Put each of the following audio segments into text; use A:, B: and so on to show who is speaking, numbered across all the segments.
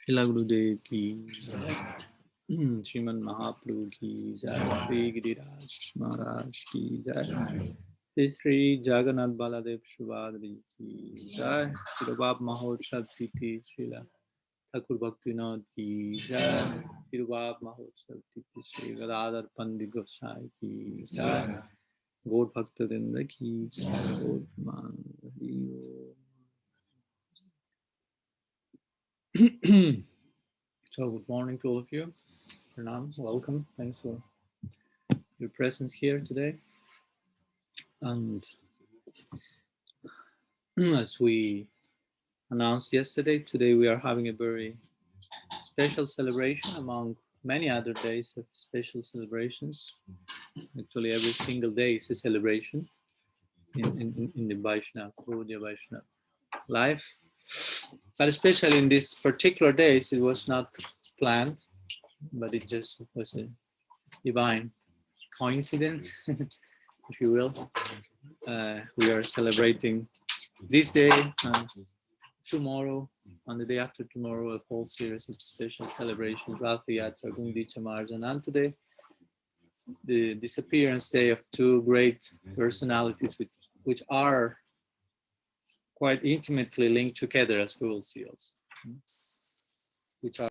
A: Srila Gurudev ki jai. Sriman Mahaprabhu ki jai. Sri Giriraj Maharaj ki jai. Sri Jagannath Baladev Subhadri ki jai. Tirobhava Mahotsava Titi Srila Thakur Bhaktivinoda ki jai. Tirobhava Mahotsava Titi Sri Gadadhar Pandit Gosai ki jai. Gaur Bhaktavrinda ki jai. Gaur Premanandi. So good morning to all of you. Pranam, welcome. Thanks for your presence here today. And as we announced yesterday, today we are having a very special celebration among many other days of special celebrations. Actually, every single day is a celebration in the Vaishnava, Gaudiya Vaishnava life. But especially in these particular days, it was not planned, but it just was a divine coincidence, if you will. We are celebrating this day and tomorrow, and the day after tomorrow, a whole series of special celebrations, Rath Yatra, Gundicha Marjan, and today, the disappearance day of two great personalities which are quite intimately linked together, as we will see also, which are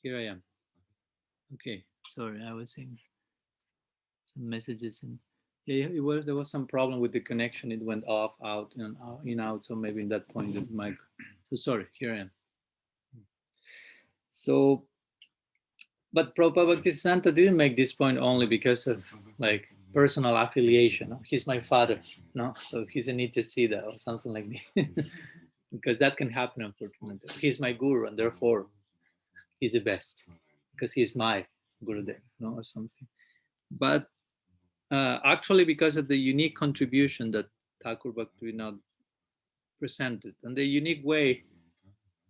A: here I am. Okay, sorry, I was saying some messages and yeah, there was some problem with the connection. It went off, out, and out, in out. So maybe in that point the mic. So sorry, here I am. So, but Prabhupada Bhaktisiddhanta didn't make this point only because of like personal affiliation. No? He's my father, no, so he's a Nitya Siddha or something like that. Because that can happen, unfortunately. He's my guru, and therefore he's the best because he's my Gurudev, no, or something. But actually, because of the unique contribution that Thakur Bhaktivinoda presented and the unique way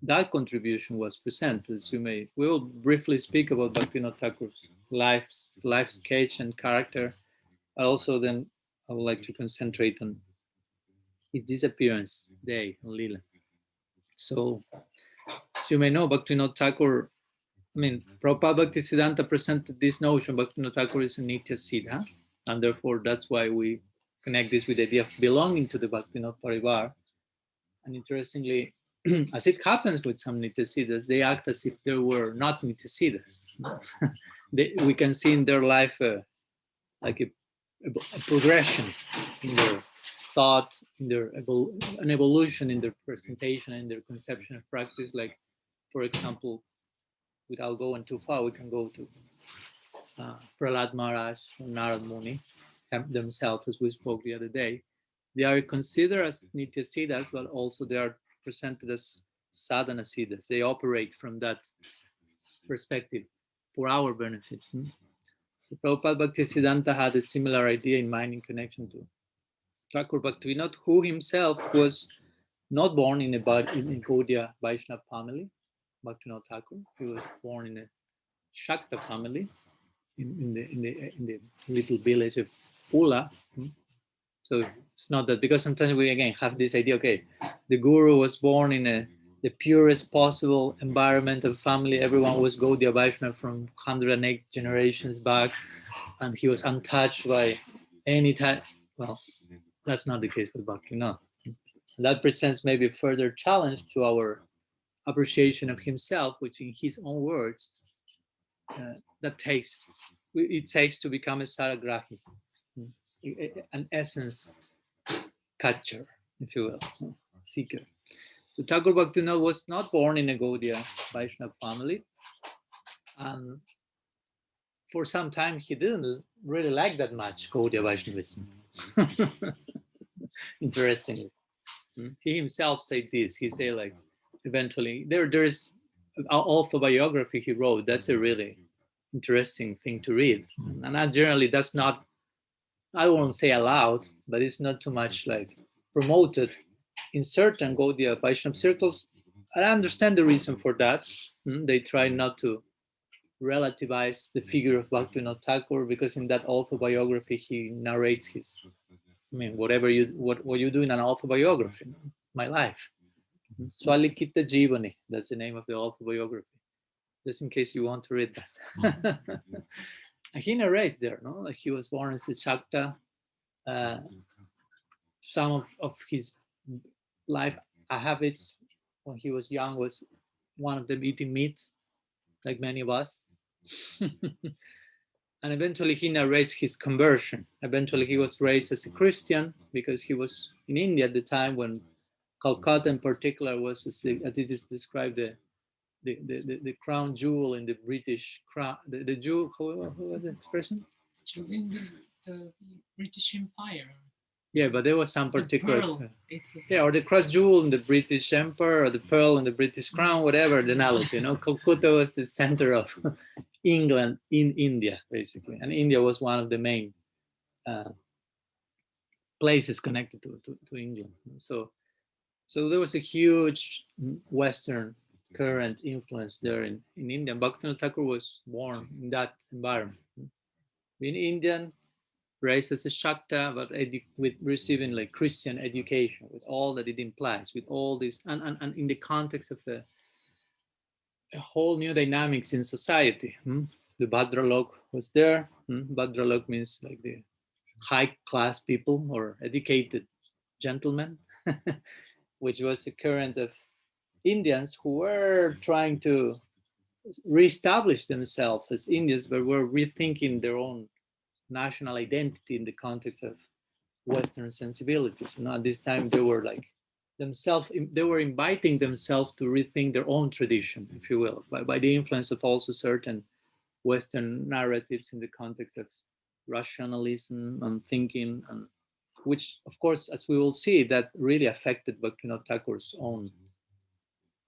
A: that contribution was presented, as you may, we will briefly speak about Bhaktivinoda Thakur's life sketch and character. Also, then I would like to concentrate on his disappearance day on Lila. So, as you may know, Bhaktivinoda Thakur, Prabhupada Bhaktisiddhanta presented this notion, Bhaktivinoda Thakur is a Nitya Siddha, and therefore that's why we connect this with the idea of belonging to the Bhaktivinoda Parivar. And interestingly, as it happens with some Nitya Siddhas, they act as if there were not Nitya Siddhas. we can see in their life like a progression in their thought, in their an evolution in their presentation and their conception of practice. Like, for example, without going too far, we can go to Prahlad Maharaj or Narad Muni themselves, as we spoke the other day. They are considered as Nitya Siddhas, but also they are presented as sadhana siddhas. They operate from that perspective for our benefit. So Prabhupada Bhaktisiddhanta had a similar idea in mind in connection to Thakur Bhaktivinoda, who himself was not born in a Gaudiya Vaishnava family, Bhaktivinoda Thakur. He was born in a Shakta family in the little village of Ula. So it's not that, because sometimes we again have this idea, okay, the guru was born in the purest possible environment of family. Everyone was Gaudiya Vaishnava from 108 generations back, and he was untouched by any type. Well, that's not the case with Bhakti, no. That presents maybe a further challenge to our appreciation of himself, which in his own words, it takes to become a Saragrahi, an essence catcher, if you will, seeker. So Thakur Bhaktivinoda was not born in a Gaudiya Vaishnava family. For some time, he didn't really like that much Gaudiya Vaishnavism. Interestingly, he himself said this. He said, like, eventually, there's an autobiography he wrote. That's a really interesting thing to read. And that generally, that's not, I won't say allowed, but it's not too much like promoted in certain Gaudiya Vaishnava circles. I understand the reason for that. They try not to relativize the figure of Bhaktivinoda Thakur, because in that autobiography he narrates his, whatever what you do in an autobiography, my life. Swalikita Jivani, that's the name of the autobiography, just in case you want to read that. And he narrates there, no, like he was born as a Shakta. Some of his life habits when he was young was one of them eating meat, like many of us. And eventually he narrates his conversion. Eventually he was raised as a Christian because he was in India at the time when Calcutta in particular was, as it is described, the crown jewel in the British crown, the jewel, who was the expression?
B: The British Empire.
A: Yeah, but there was some particular,
B: or
A: the cross jewel in the British Empire, or the pearl in the British crown, whatever the analogy. Calcutta was the center of England in India, basically, and India was one of the main places connected to England. So there was a huge Western current influence there in India. Bhaktivinoda Thakur was born in that environment, being Indian, raised as a Shakta, but with receiving like Christian education, with all that it implies, with all this, and in the context of a whole new dynamics in society. The Bhadralok was there. Bhadralok means like the high class people or educated gentlemen, which was a current of Indians who were trying to reestablish themselves as Indians, but were rethinking their own national identity in the context of Western sensibilities. And at this time, they were like they were inviting themselves to rethink their own tradition, if you will, by the influence of also certain Western narratives in the context of rationalism and thinking, and which, of course, as we will see, that really affected Bhaktivinoda Thakur's own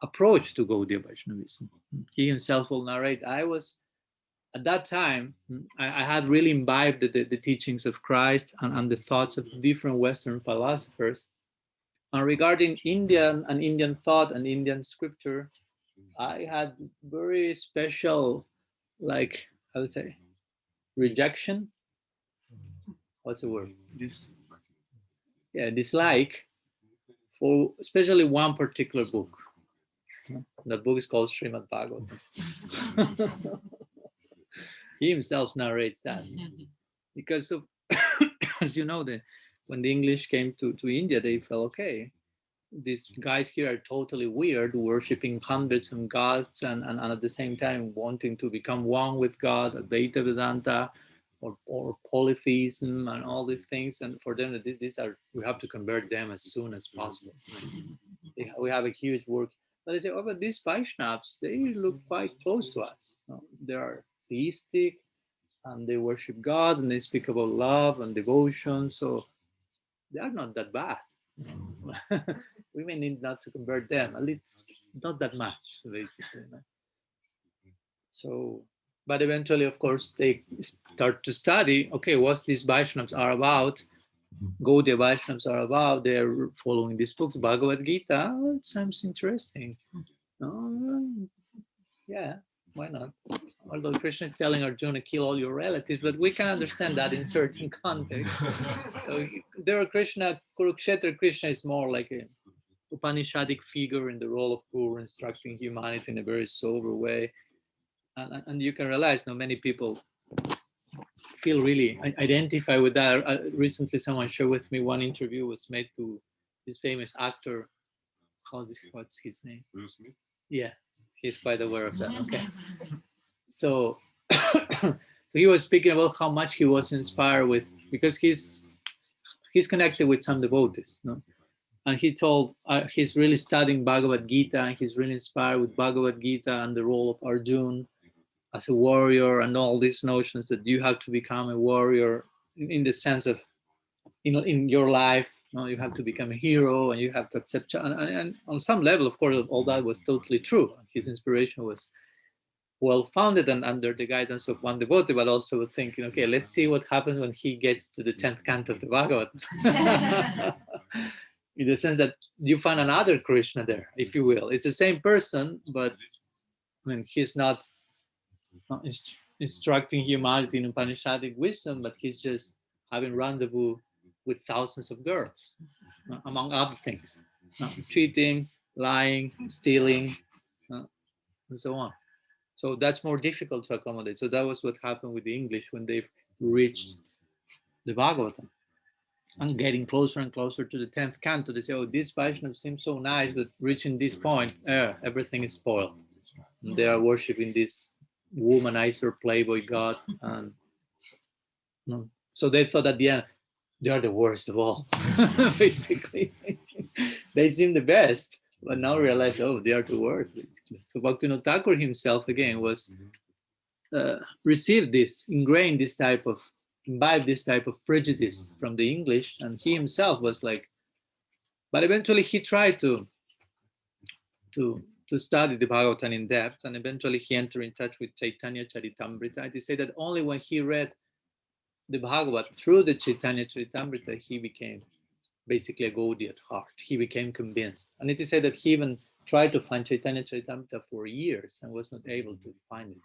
A: approach to Gaudiya Vaishnavism. He himself will narrate, at that time, I had really imbibed the teachings of Christ and the thoughts of different Western philosophers. And regarding Indian thought and Indian scripture, I had very special, like, I would say, rejection. What's the word? Yeah, dislike for especially one particular book. That book is called Srimad Bhagavatam. He himself narrates that because of, as you know, when the English came to India, they felt, okay, these guys here are totally weird, worshiping hundreds of gods and at the same time wanting to become one with God, Advaita Vedanta, or polytheism and all these things. And for them, these are, we have to convert them as soon as possible. We have a huge work. But they say, oh, but these Vaishnavas, they look quite close to us. They are theistic and they worship God and they speak about love and devotion. So they are not that bad. We may need not to convert them, at least not that much, basically. So, but eventually, of course, they start to study, okay, what these Vaishnavas are about, Gaudiya Vaishnavas are about, they're following these books, Bhagavad Gita, oh, it sounds interesting. Yeah, why not? Although Krishna is telling Arjuna, kill all your relatives, but we can understand that in certain contexts. So there are Krishna, Kurukshetra Krishna is more like a Upanishadic figure in the role of guru, instructing humanity in a very sober way. And you can realize now many people feel really identify with that. Recently, someone shared with me one interview was made to this famous actor. What's his name? Will Smith. Yeah, he's quite aware of that. Okay. So, so he was speaking about how much he was inspired with, because he's connected with some devotees, no? And he told he's really studying Bhagavad Gita, and he's really inspired with Bhagavad Gita and the role of Arjuna as a warrior, and all these notions that you have to become a warrior in the sense of, in your life, you have to become a hero and you have to accept. And on some level, of course, all that was totally true. His inspiration was well founded and under the guidance of one devotee, but also thinking, okay, let's see what happens when he gets to the 10th canto of the Bhagavad. In the sense that you find another Krishna there, if you will. It's the same person, but I mean, he's not instructing humanity in Upanishadic wisdom, but he's just having rendezvous with thousands of girls, among other things, cheating, lying, stealing, and so on. So that's more difficult to accommodate. So that was what happened with the English when they've reached the Bhagavatam. And getting closer and closer to the 10th canto, they say, oh, this Vaishnava seems so nice, but reaching this point, everything is spoiled. And they are worshipping this womanizer, playboy god. And so they thought at the end, they are the worst of all, basically. They seem the best, but now realize, oh, they are the worst, basically. So Bhaktivinoda Thakur himself, again, was received this, ingrained this type of, imbibed this type of prejudice from the English, and he himself was like, but eventually he tried to study the Bhagavatam in depth, and eventually he entered in touch with Chaitanya Charitamrita. They say that only when he read the Bhagavad through the Chaitanya Charitamrita, he became basically a Gaudiya at heart. He became convinced. And it is said that he even tried to find Chaitanya Charitamrita for years and was not able to find it.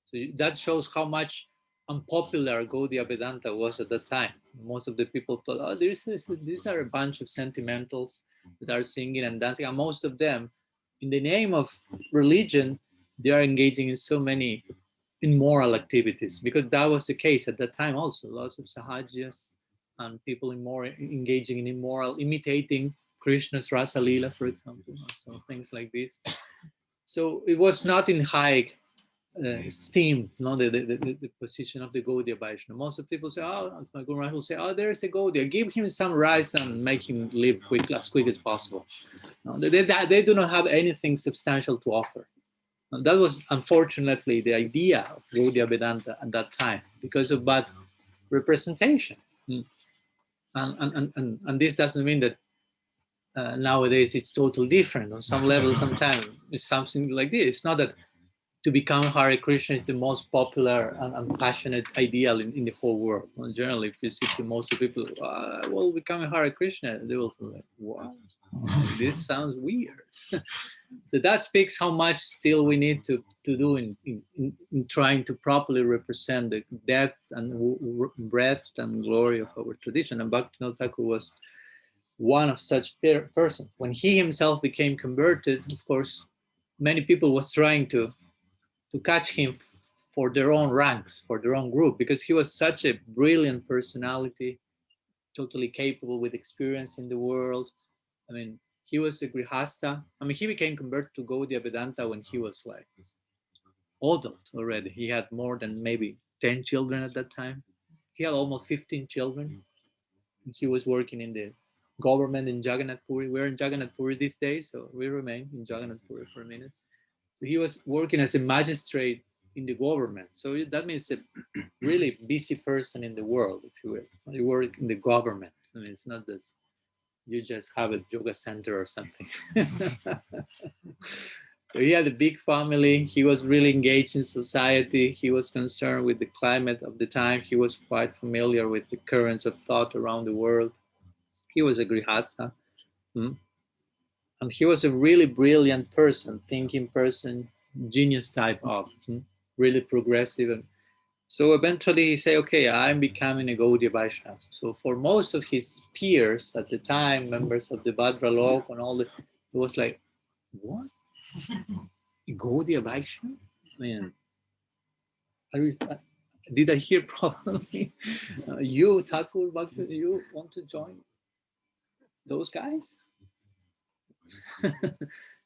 A: So that shows how much unpopular Gaudiya Vedanta was at that time. Most of the people thought, oh, these are a bunch of sentimentals that are singing and dancing. And most of them, in the name of religion, they are engaging in so many immoral activities, because that was the case at that time also. Lots of sahajas and people engaging in immoral, imitating Krishna's Rasa Leela, for example, so things like this. So it was not in high esteem, the position of the Gaudiya Vaishnava. Most of the people say, oh, my Guru Maharaj will say, oh, there's a Gaudiya, give him some rice and make him live as quick as possible. No, they do not have anything substantial to offer. And that was unfortunately the idea of Gaudiya Vedanta at that time, because of bad representation. And this doesn't mean that nowadays it's totally different. On some level, sometimes it's something like this. It's not that to become Hare Krishna is the most popular and passionate ideal in the whole world. Well, generally, if you see to most people, well, become a Hare Krishna, they will feel like, wow, this sounds weird. So that speaks how much still we need to do in trying to properly represent the depth and breadth and glory of our tradition. And Bhaktivinoda Thakur was one of such person. When he himself became converted, of course, many people was trying to catch him for their own ranks, for their own group, because he was such a brilliant personality, totally capable with experience in the world. I mean, He was a grihasta. I mean, he became converted to Gaudiya Vedanta when he was like adult already. He had more than maybe 10 children at that time. He had almost 15 children. He was working in the government in Jagannath Puri. We're in Jagannath Puri these days, so we remain in Jagannath Puri for a minute. So he was working as a magistrate in the government. So that means a really busy person in the world, if you will. You work in the government. I mean, it's not this, you just have a yoga center or something. So he had a big family. He was really engaged in society. He was concerned with the climate of the time. He was quite familiar with the currents of thought around the world. He was a grihasta. And he was a really brilliant person, thinking person, genius type of, really progressive. And so eventually he said, okay, I'm becoming a Gaudiya Vaishnava. So for most of his peers at the time, members of the Bhadralok and all, it was like, what? Gaudiya Vaishnava? I mean, did I hear properly? You, Thakur, you want to join those guys?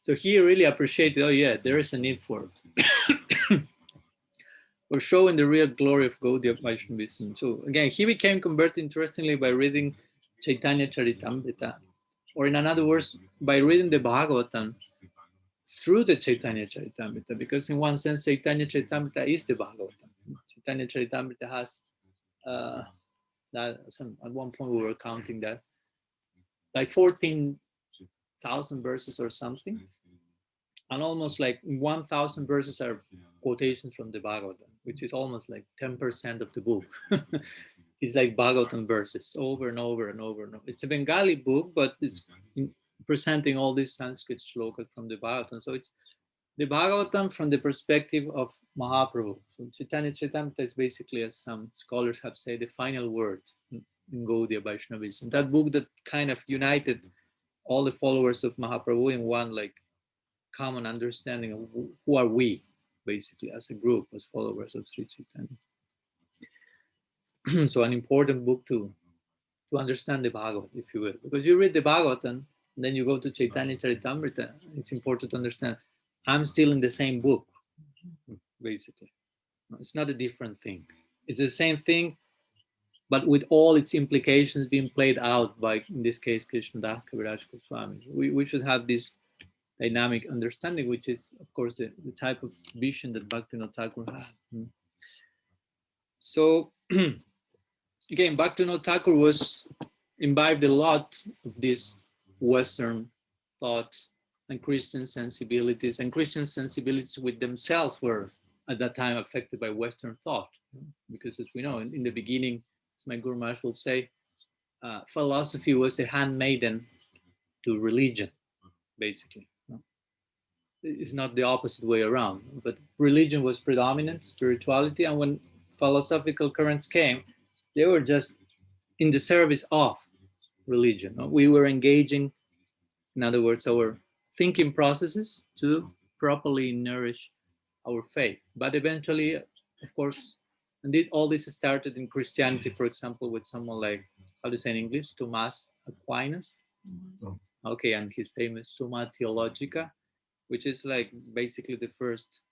A: So he really appreciated, oh yeah, there is a need for showing the real glory of Gaudiya Vaishnavism. So again, he became converted, interestingly, by reading Chaitanya Charitamrita, or in other words, by reading the Bhagavatam through the Chaitanya Charitamrita, because in one sense, Chaitanya Charitamrita is the Bhagavatam. Chaitanya Charitamrita has, at one point we were counting that, like 14,000 verses or something, and almost like 1,000 verses are quotations from the Bhagavatam, which is almost like 10% of the book. It's like Bhagavatam verses over and over and over and over. It's a Bengali book, but it's presenting all these Sanskrit shlokas from the Bhagavatam. So it's the Bhagavatam from the perspective of Mahaprabhu. So Chaitanya Charitamrita is basically, as some scholars have said, the final word in Gaudiya Vaishnavism. That book that kind of united all the followers of Mahaprabhu in one like common understanding of who are we, basically, as a group, as followers of Sri Chaitanya. So an important book to understand the Bhagavad, if you will. Because you read the Bhagavatam, and then you go to Chaitanya Charitamrita, it's important to understand, I'm still in the same book, basically. It's not a different thing. It's the same thing, but with all its implications being played out by, in this case, Krishnadas Kaviraj Goswami. We should have this dynamic understanding, which is, of course, the type of vision that Bhaktivinoda Thakur had. So, again, Bhaktivinoda Thakur was imbibed a lot of this Western thought and Christian sensibilities, and Christian sensibilities with themselves were at that time affected by Western thought, because as we know, in the beginning, as my Guru Maharaj will say, philosophy was a handmaiden to religion, basically. It's not the opposite way around, but religion was predominant, spirituality, and when philosophical currents came, they were just in the service of religion. We were engaging, in other words, our thinking processes to properly nourish our faith. But eventually, of course, indeed, all this started in Christianity, for example, with someone like, how do you say in English, Thomas Aquinas? Okay, and his famous Summa Theologica, which is like basically the first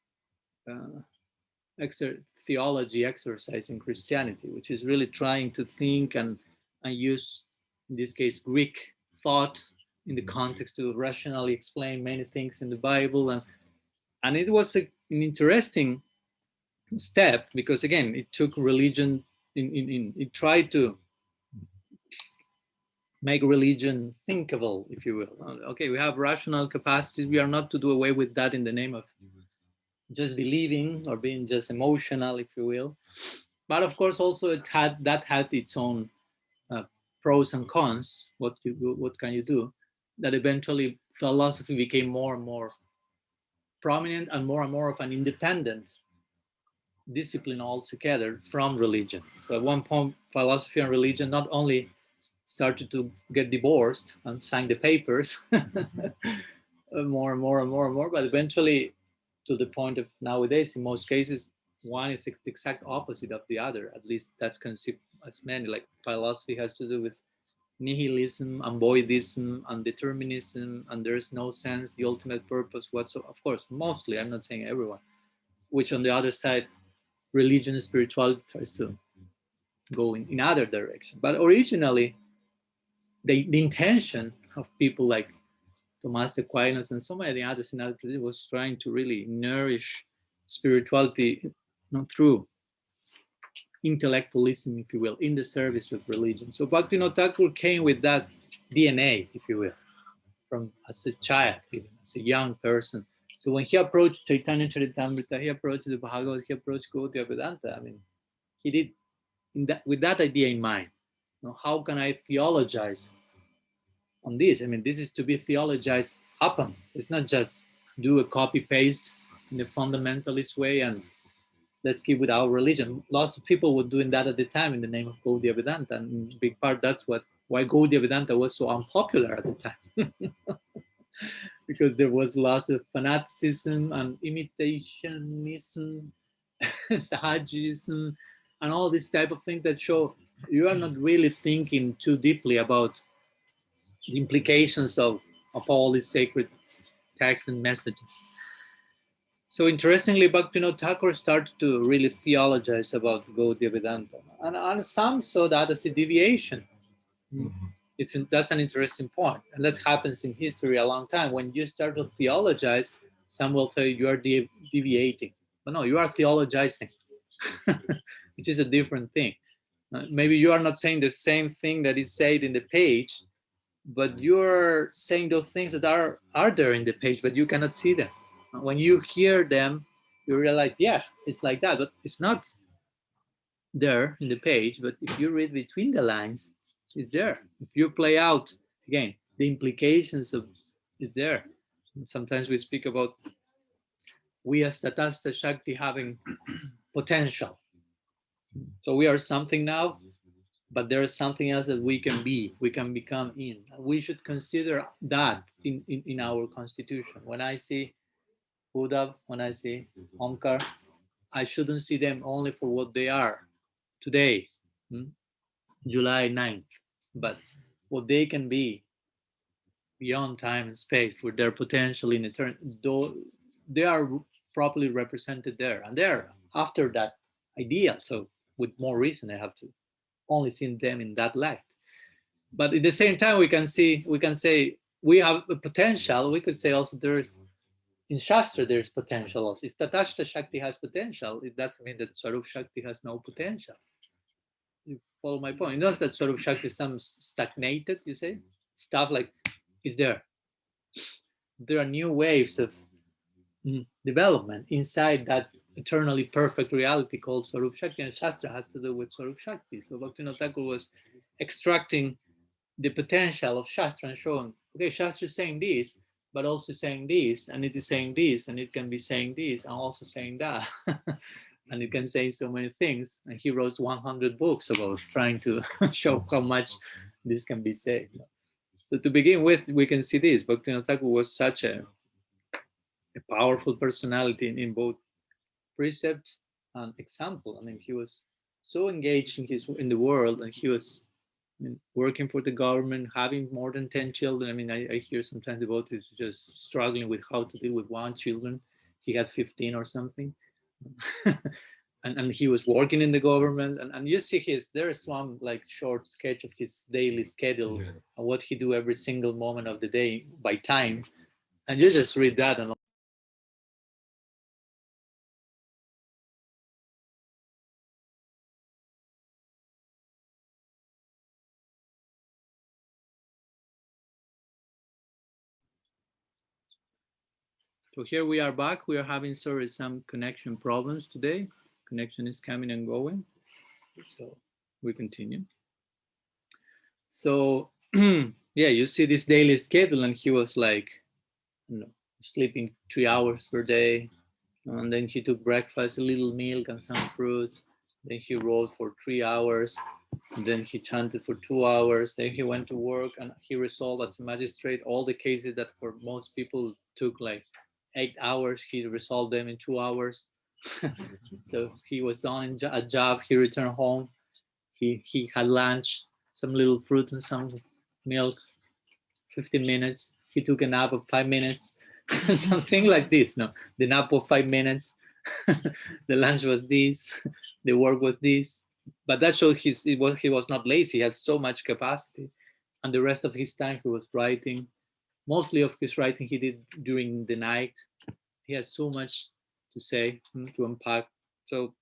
A: theology exercise in Christianity, which is really trying to think and use, in this case, Greek thought in the context to rationally explain many things in the Bible. And it was an interesting step, because again, it took religion, it tried to make religion thinkable, if you will. Okay, we have rational capacities. We are not to do away with that in the name of just believing or being just emotional, if you will. But of course, also it had its own pros and cons. What can you do? That eventually philosophy became more and more prominent and more of an independent discipline altogether from religion. So at one point, philosophy and religion not only started to get divorced and sign the papers more and more, but eventually to the point of nowadays, in most cases, one is the exact opposite of the other. At least that's conceived as many. Like philosophy has to do with nihilism and voidism and determinism, and there's no sense, the ultimate purpose whatsoever. Of course, mostly, I'm not saying everyone, which on the other side, religion and spirituality tries to go in other direction. But originally, the intention of people like Thomas Aquinas and so many others in other traditions was trying to really nourish spirituality, through intellectualism, if you will, in the service of religion. So Bhaktivinoda Thakur came with that DNA, if you will, from as a child, even as a young person. So when he approached Chaitanya Charitamrita, he approached the Bhagavad, he approached Gaudiya Vedanta. I mean, he did with that idea in mind. How can I theologize on this? I mean, this is to be theologized upon. It's not just do a copy paste in a fundamentalist way and let's keep with our religion. Lots of people were doing that at the time in the name of Gaudiya Vedanta, and in big part that's why Gaudiya Vedanta was so unpopular at the time. Because there was lots of fanaticism and imitationism, sahajism, and all this type of thing that show you are not really thinking too deeply about the implications of all these sacred texts and messages. So interestingly, Bhaktivinoda Thakur started to really theologize about Gaudiya Vedanta, and some saw that as a deviation. That's an interesting point, and that happens in history a long time. When you start to theologize, some will say you are deviating, but no, you are theologizing, which is a different thing. Maybe you are not saying the same thing that is said in the page, but you're saying those things that are there in the page, but you cannot see them. When you hear them, you realize, yeah, it's like that, but it's not there in the page. But if you read between the lines, it's there. If you play out again, the implications of is there. Sometimes we speak about we as Tatastha Shakti having potential. So we are something now, but there is something else that we can be, we can become in. We should consider that in our constitution. When I see Buddha, when I see Omkar, I shouldn't see them only for what they are today, July 9th, but what they can be beyond time and space for their potential in eternity. Though they are properly represented there, and they're after that ideal. So with more reason, I have to only see them in that light. But at the same time, we can say we have a potential. We could say also there's in Shastra there's potential also. If Tatastha Shakti has potential, it doesn't mean that Swarup Shakti has no potential. You follow my point? It knows that Swarup Shakti is some stagnated, you say, stuff like is there. There are new waves of development inside that eternally perfect reality called Swarup Shakti, and Shastra has to do with Swarup Shakti. So Bhaktivinoda Thakur was extracting the potential of Shastra and showing, okay, Shastra is saying this, but also saying this, and it is saying this, and it can be saying this, and also saying that. And it can say so many things. And he wrote 100 books about trying to show how much this can be said. So to begin with, we can see this. Bhaktivinoda Thakur was such a powerful personality in both precept and example. I mean, he was so engaged in the world, and he was working for the government, having more than 10 children. I mean, I hear sometimes about this, just struggling with how to deal with one children. He had 15 or something. and he was working in the government. And you see there's one like short sketch of his daily schedule and what he do every single moment of the day by time. And you just read that and so here we are back. We are having some connection problems today. Connection is coming and going. So we continue. So yeah, you see this daily schedule, and he was like, sleeping 3 hours per day, and then he took breakfast, a little milk and some fruit. Then he wrote for 3 hours. And then he chanted for 2 hours. Then he went to work, and he resolved as a magistrate all the cases that for most people took like 8 hours. He resolved them in 2 hours. So he was done a job. He returned home. He had lunch, some little fruit and some milk 15 minutes. He took a nap of 5 minutes, something like this. No, the nap of 5 minutes, the lunch was this, the work was this. But that showed he was not lazy. He has so much capacity, and the rest of his time he was writing. Mostly of his writing he did during the night. He has so much to say, to unpack. So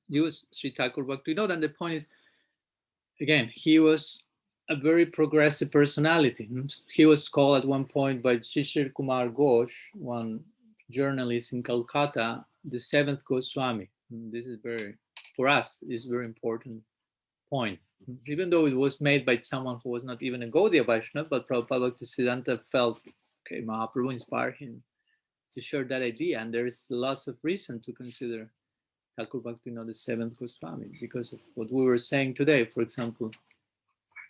A: he was Sri Thakur Bhaktivinoda, and the point is, again, he was a very progressive personality. He was called at one point by Shishir Kumar Ghosh, one journalist in Calcutta, the seventh Goswami. This is for us, is a very important point. Even though it was made by someone who was not even a Gaudiya Vaishnava, but Prabhupada Bhaktisiddhanta felt, okay, Mahaprabhu inspired him to share that idea. And there is lots of reason to consider Thakur Bhaktivinoda the seventh Goswami because of what we were saying today. For example,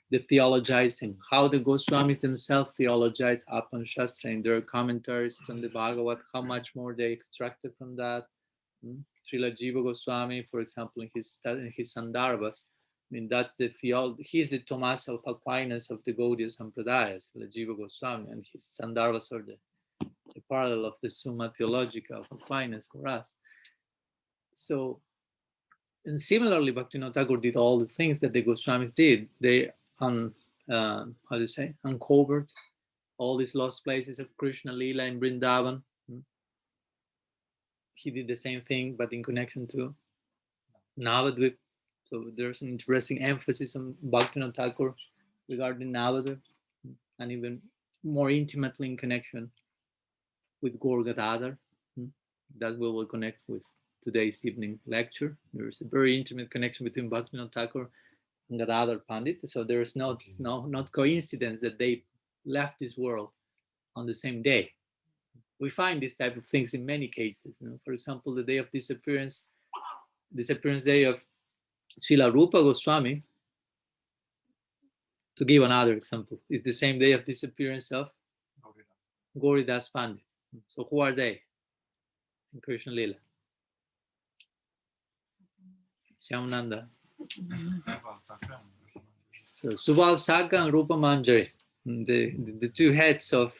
A: the theologizing, how the Goswamis themselves theologize Apan Shastra in their commentaries on the Bhagavad, how much more they extracted from that. Srila Jiva Goswami, for example, in his Sandarbhas, I mean, that's the he's the Thomas of Aquinas of the Gaudiya Sampradayas, Srila Jiva Goswami, and his Sandarbhas are the parallel of the Summa Theologica of Aquinas for us. So, and similarly, Bhaktivinoda Thakur did all the things that the Goswamis did. They uncovered all these lost places of Krishna Lila in Vrindavan. He did the same thing, but in connection to Navadvip. So there's an interesting emphasis on Bhaktivinoda Thakur regarding Navadvip, and even more intimately in connection with Gaur Gadadhar. That we will connect with today's evening lecture. There's a very intimate connection between Bhaktivinoda Thakur and Gadadhar Pandit. So there is not coincidence that they left this world on the same day. We find this type of things in many cases. For example, the day of disappearance day of Srila Rupa Goswami, to give another example, is the same day of disappearance of Gauridas Pandit. So who are they in Krishna Lila? Shyamananda. So Subal Saka and Rupa Manjari, the two heads of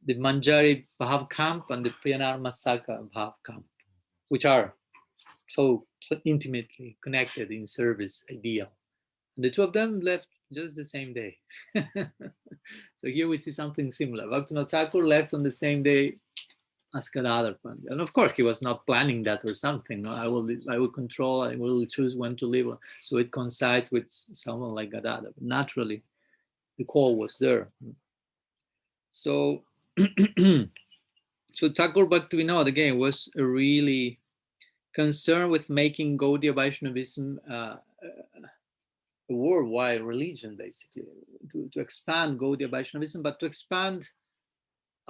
A: the Manjari Bhav Camp and the Priyanarma Saka Bhav Camp, which are so intimately connected in service ideal. And the two of them left just the same day. So here we see something similar. Bhaktivinoda Thakur left on the same day as Gadadhar Pandit. And of course, he was not planning that or something. No? I will control, I will choose when to leave. So it coincides with someone like Gadadhar. But naturally, the call was there. So, so Thakur Bhaktivinoda, again, was really concerned with making Gaudiya Vaishnavism a worldwide religion, basically, to expand Gaudiya Vaishnavism, but to expand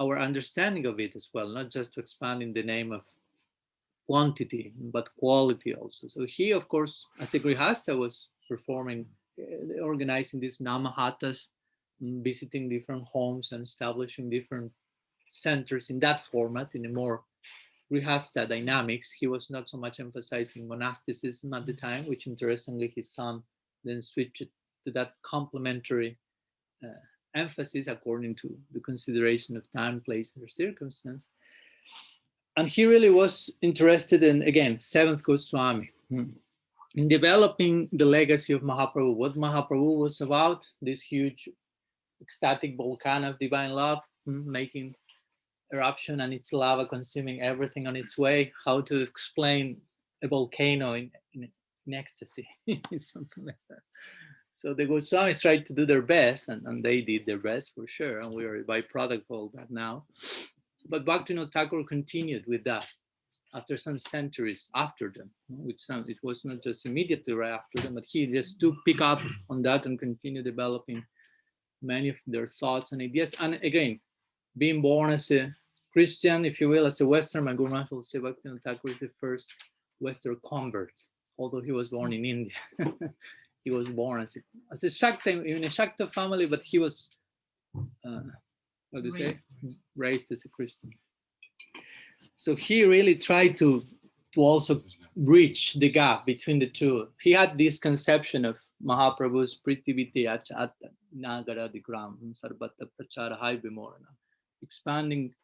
A: our understanding of it as well, not just to expand in the name of quantity, but quality also. So he, of course, as a Grihastha, was performing, organizing these Namahatas, visiting different homes and establishing different centers in that format, in a more Grihastha dynamics. He was not so much emphasizing monasticism at the time, which interestingly his son then switched to that complementary emphasis according to the consideration of time, place, or circumstance. And he really was interested in, again, seventh Goswami, in developing the legacy of Mahaprabhu. What Mahaprabhu was about, this huge ecstatic volcano of divine love, making eruption and its lava consuming everything on its way. How to explain a volcano in ecstasy, something like that. So the Goswamis tried to do their best, and they did their best for sure, and we are a byproduct of all that now. But Bhaktivinoda Thakur continued with that after some centuries after them. It was not just immediately right after them, but he just took pick up on that and continued developing many of their thoughts and ideas. And again, being born as a Christian, if you will, as a Western, my Guru Maharaj will say Bhaktivinoda Thakur is the first Western convert, although he was born in India. He was born as a Shakta, in a Shakta family, but he was, raised as a Christian. So he really tried to also bridge the gap between the two. He had this conception of Mahaprabhu's Prithiviti Achatta, Nagara Digram, Sarvatra Prachara Hai Bimorana, expanding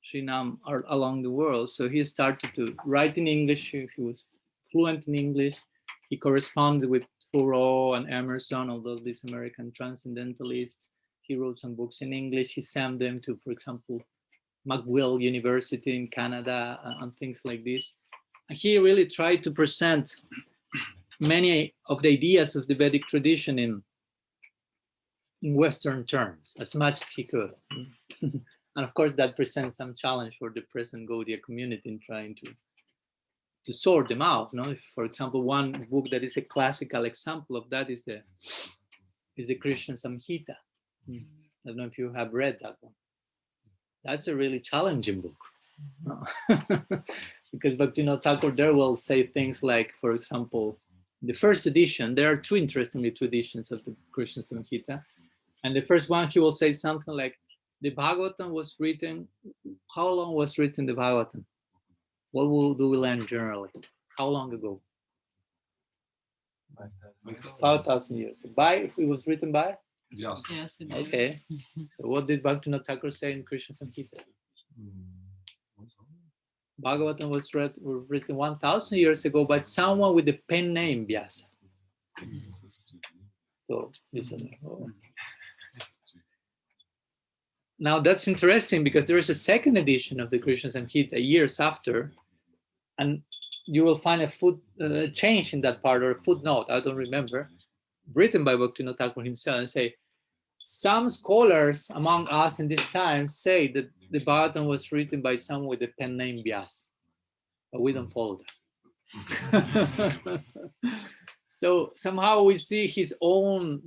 A: Srinam along the world. So he started to write in English. He was fluent in English. He corresponded with Thoreau and Emerson, although these American transcendentalists. He wrote some books in English. He sent them to, for example, McGill University in Canada and things like this. And he really tried to present many of the ideas of the Vedic tradition in Western terms as much as he could. And of course, that presents some challenge for the present Gaudiya community in trying to sort them out. No? If, for example, one book that is a classical example of that is the Krishna Samhita. I don't know if you have read that one. That's a really challenging book. No? Because Bhaktivinoda Thakur there will say things like, for example, the first edition, there are two editions of the Krishna Samhita. And the first one, he will say something like, the Bhagavatam was written, how long was written the Bhagavatam? What do we learn generally? How long ago? 5,000 years. By, it was written by?
B: Yes.
A: Okay. So what did Bhaktivinoda Thakur say in Krishna Samhita? Bhagavatam was written 1,000 years ago by someone with the pen name Vyasa. So, now that's interesting because there is a second edition of the Krishna Samhita years after, and you will find a change in that part, or a footnote, I don't remember, written by Bhaktivinoda Thakur himself, and say, some scholars among us in this time say that the Bhagavatam was written by someone with the pen name Vyasa, but we don't follow that. So somehow we see his own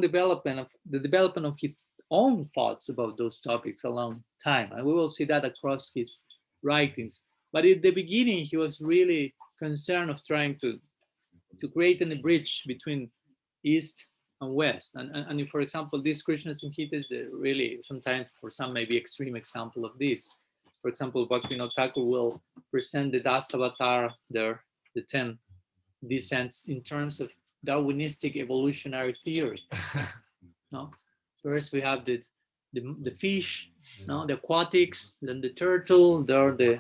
A: development of his own thoughts about those topics a long time, and we will see that across his writings. But at the beginning, he was really concerned of trying to create a bridge between East and West. And if, for example, this Krishna Samhita is really sometimes for some maybe extreme example of this. For example, Bhaktivinoda Thakur will present the Dasavatar there, the 10 descents in terms of Darwinistic evolutionary theory. No? First we have the fish, no? The aquatics, then the turtle, there are the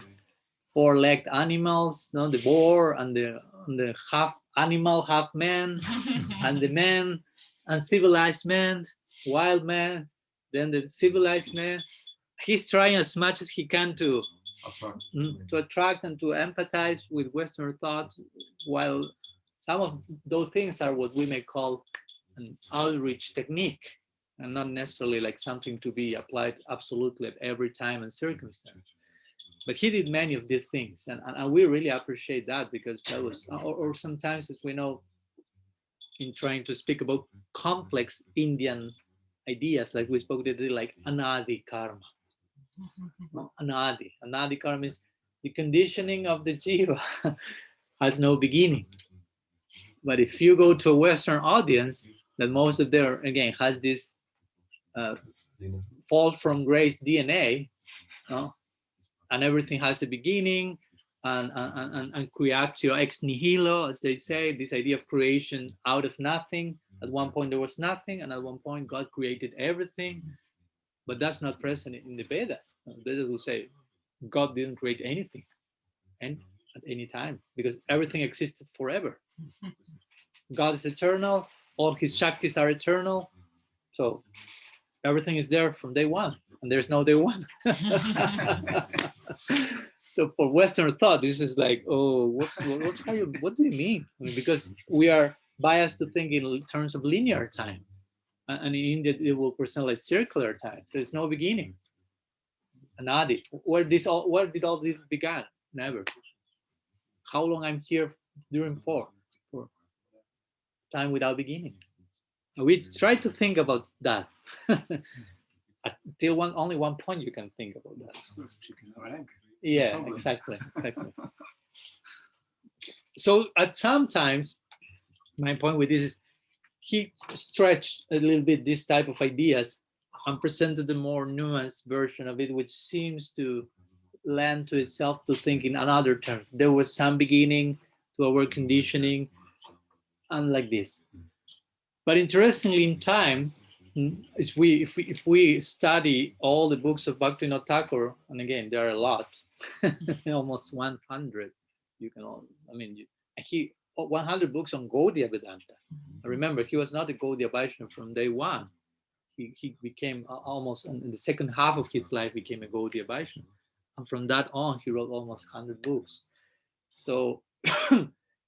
A: four-legged animals, no? The boar and the half animal, half man, and the man, and civilized man, wild man, then the civilized man. He's trying as much as he can to attract and to empathize with Western thought, while some of those things are what we may call an outreach technique, and not necessarily like something to be applied absolutely at every time and circumstance. But he did many of these things, and we really appreciate that, because that was, or sometimes, as we know, in trying to speak about complex Indian ideas, like we spoke today, like anadi karma. Anadi karma is the conditioning of the jiva has no beginning. But if you go to a Western audience, that most of them, again, has this fall from grace DNA, and everything has a beginning, and creatio ex nihilo, as they say, this idea of creation out of nothing. At one point there was nothing, and at one point God created everything. But that's not present in the Vedas. The Vedas will say God didn't create anything and at any time, because everything existed forever. God is eternal, all his Shaktis are eternal, so everything is there from day one, and there's no day one. So for Western thought, this is like, oh, what do you mean? I mean, because we are biased to think in terms of linear time, and in India it will present like circular time, so there's no beginning. Anadi, where did all this began? Never. How long I'm here during for time without beginning. We try to think about that. Until only one point you can think about that. Yeah, exactly. So at some times, my point with this is, he stretched a little bit this type of ideas and presented a more nuanced version of it, which seems to lend to itself to think in another terms. There was some beginning to our conditioning, and like this. But interestingly, in time, if we study all the books of Bhaktivinoda Thakur, and again there are a lot, almost 100. You can, I mean, he 100 books on Gaudiya Vedanta. Remember, he was not a Gaudiya Vaishnava from day one. He became almost in the second half of his life became a Gaudiya Vaishnava, and from that on he wrote almost 100 books. So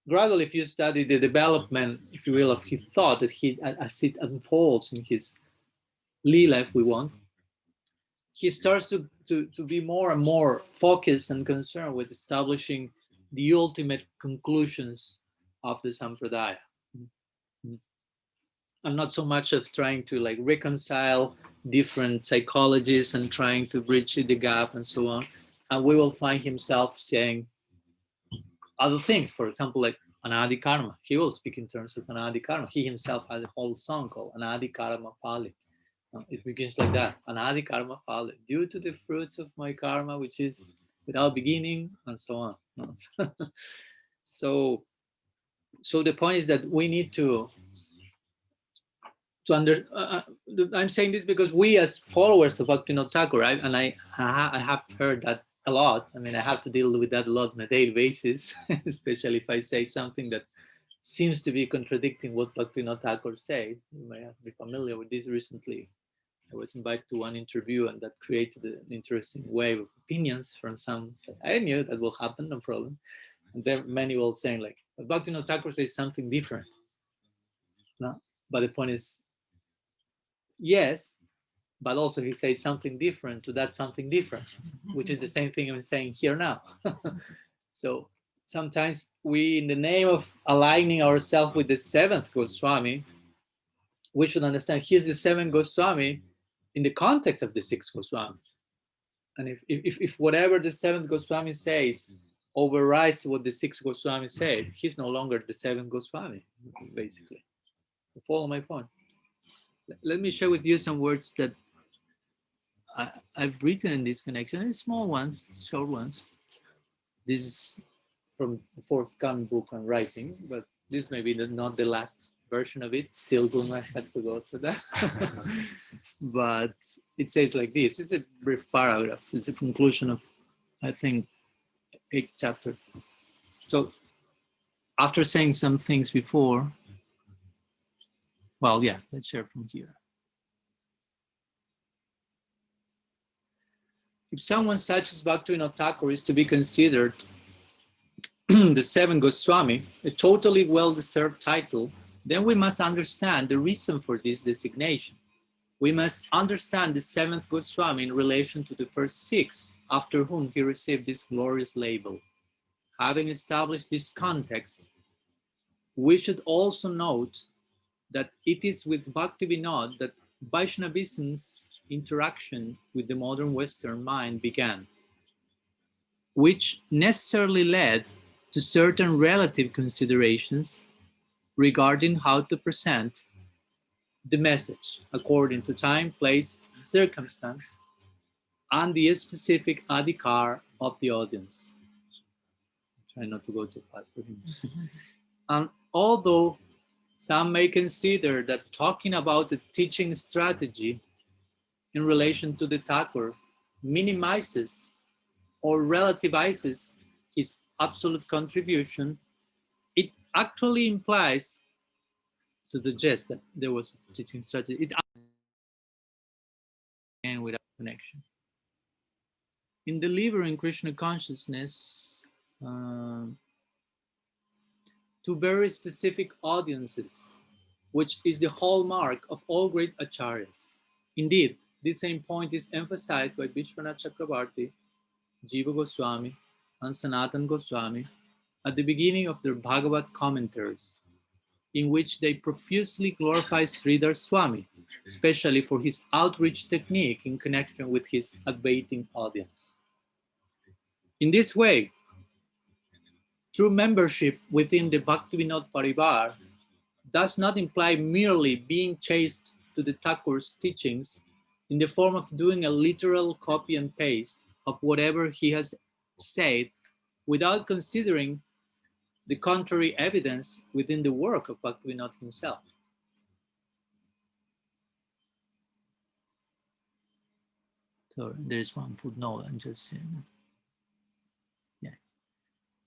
A: gradually, if you study the development, if you will, of his thought, that he, as it unfolds in his Leela, if we want, he starts to be more and more focused and concerned with establishing the ultimate conclusions of the Sampradaya. And not so much of trying to like reconcile different psychologies and trying to bridge the gap and so on. And we will find himself saying other things, for example, like Anadi Karma. He will speak in terms of Anadi Karma. He himself has a whole song called Anadi Karma Pali. It begins like that: Anadi Karma Pali, due to the fruits of my karma, which is without beginning, and so on. So the point is that we need to I'm saying this because we as followers of Bhaktivinoda Thakur, right? And I have heard that a lot. I mean, I have to deal with that a lot on a daily basis, especially if I say something that seems to be contradicting what Bhaktivinoda Thakur said. You may be familiar with this. Recently I was invited to one interview, and that created an interesting wave of opinions from some. I knew that will happen, no problem. And then many will saying like, Bhaktivinoda Thakur says something different. No? But the point is, yes, but also he says something different to that something different, which is the same thing I'm saying here now. So sometimes we, in the name of aligning ourselves with the seventh Goswami, we should understand he's the seventh Goswami in the context of the six Goswamis. And if whatever the seventh Goswami says overrides what the sixth Goswami said, he's no longer the seventh Goswami, basically. You follow my point? Let me share with you some words that I've written in this connection, small ones, short ones. This is from the forthcoming book on writing, but this may be not the last version of it. Still, Gunnar has to go through that. But it says like this. It's a brief paragraph. It's a conclusion of, I think, 8th chapter. So after saying some things before, well, yeah, let's share from here. If someone such as Bhaktivinoda Thakur is to be considered the seventh Goswami, a totally well-deserved title, then we must understand the reason for this designation. We must understand the seventh Goswami in relation to the first six, after whom he received this glorious label. Having established this context, we should also note that it is with Bhaktivinoda that Vaishnavism's interaction with the modern Western mind began, which necessarily led to certain relative considerations regarding how to present the message according to time, place, circumstance, and the specific adhikar of the audience. Try not to go too fast for him. And although some may consider that talking about the teaching strategy in relation to the Thakur minimizes or relativizes his absolute contribution, it actually implies to suggest that there was a teaching strategy. It and without connection. In delivering Krishna consciousness to very specific audiences, which is the hallmark of all great acharyas. Indeed, this same point is emphasized by Vishwanath Chakrabarti, Jiva Goswami, and Sanatan Goswami at the beginning of their Bhagavad commentaries, in which they profusely glorify Sridhar Swami, especially for his outreach technique in connection with his Advaitin audience. In this way, true membership within the Bhaktivinoda Parivar does not imply merely being chaste to the Thakur's teachings in the form of doing a literal copy and paste of whatever he has said without considering the contrary evidence within the work of Bhaktivinoda himself. So there is one footnote. I'm just yeah.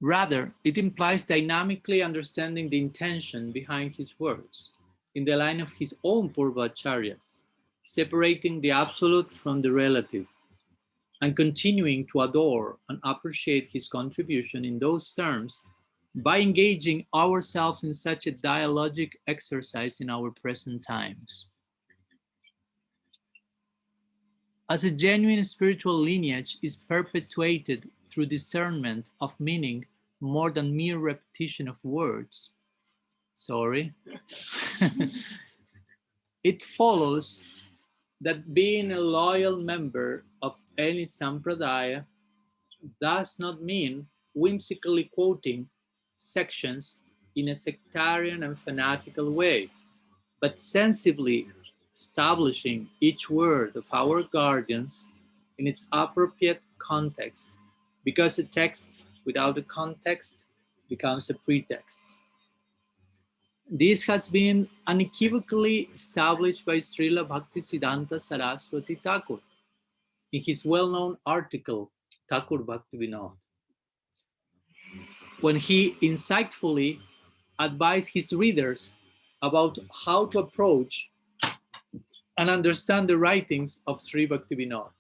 A: Rather, it implies dynamically understanding the intention behind his words in the line of his own Purvacharyas, separating the absolute from the relative, and continuing to adore and appreciate his contribution in those terms by engaging ourselves in such a dialogic exercise in our present times. As a genuine spiritual lineage is perpetuated through discernment of meaning more than mere repetition of words, it follows that being a loyal member of any sampradaya does not mean whimsically quoting sections in a sectarian and fanatical way, but sensibly establishing each word of our guardians in its appropriate context, because a text without a context becomes a pretext. This has been unequivocally established by Srila Bhaktisiddhanta Saraswati Thakur in his well-known article, Thakur Bhaktivinoda, when he insightfully advised his readers about how to approach and understand the writings of Sri Bhaktivinoda.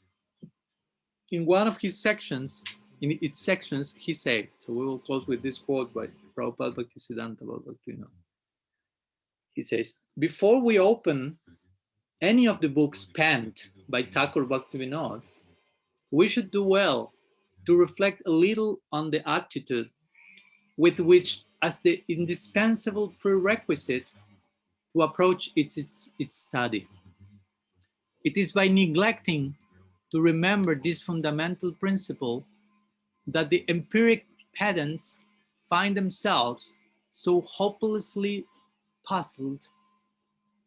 A: In one of his sections, he said, so we will close with this quote by Prabhupada Bhaktisiddhanta about Bhaktivinoda. He says, before we open any of the books penned by Thakur Bhaktivinoda, we should do well to reflect a little on the aptitude with which, as the indispensable prerequisite to approach its study. It is by neglecting to remember this fundamental principle that the empiric pedants find themselves so hopelessly puzzled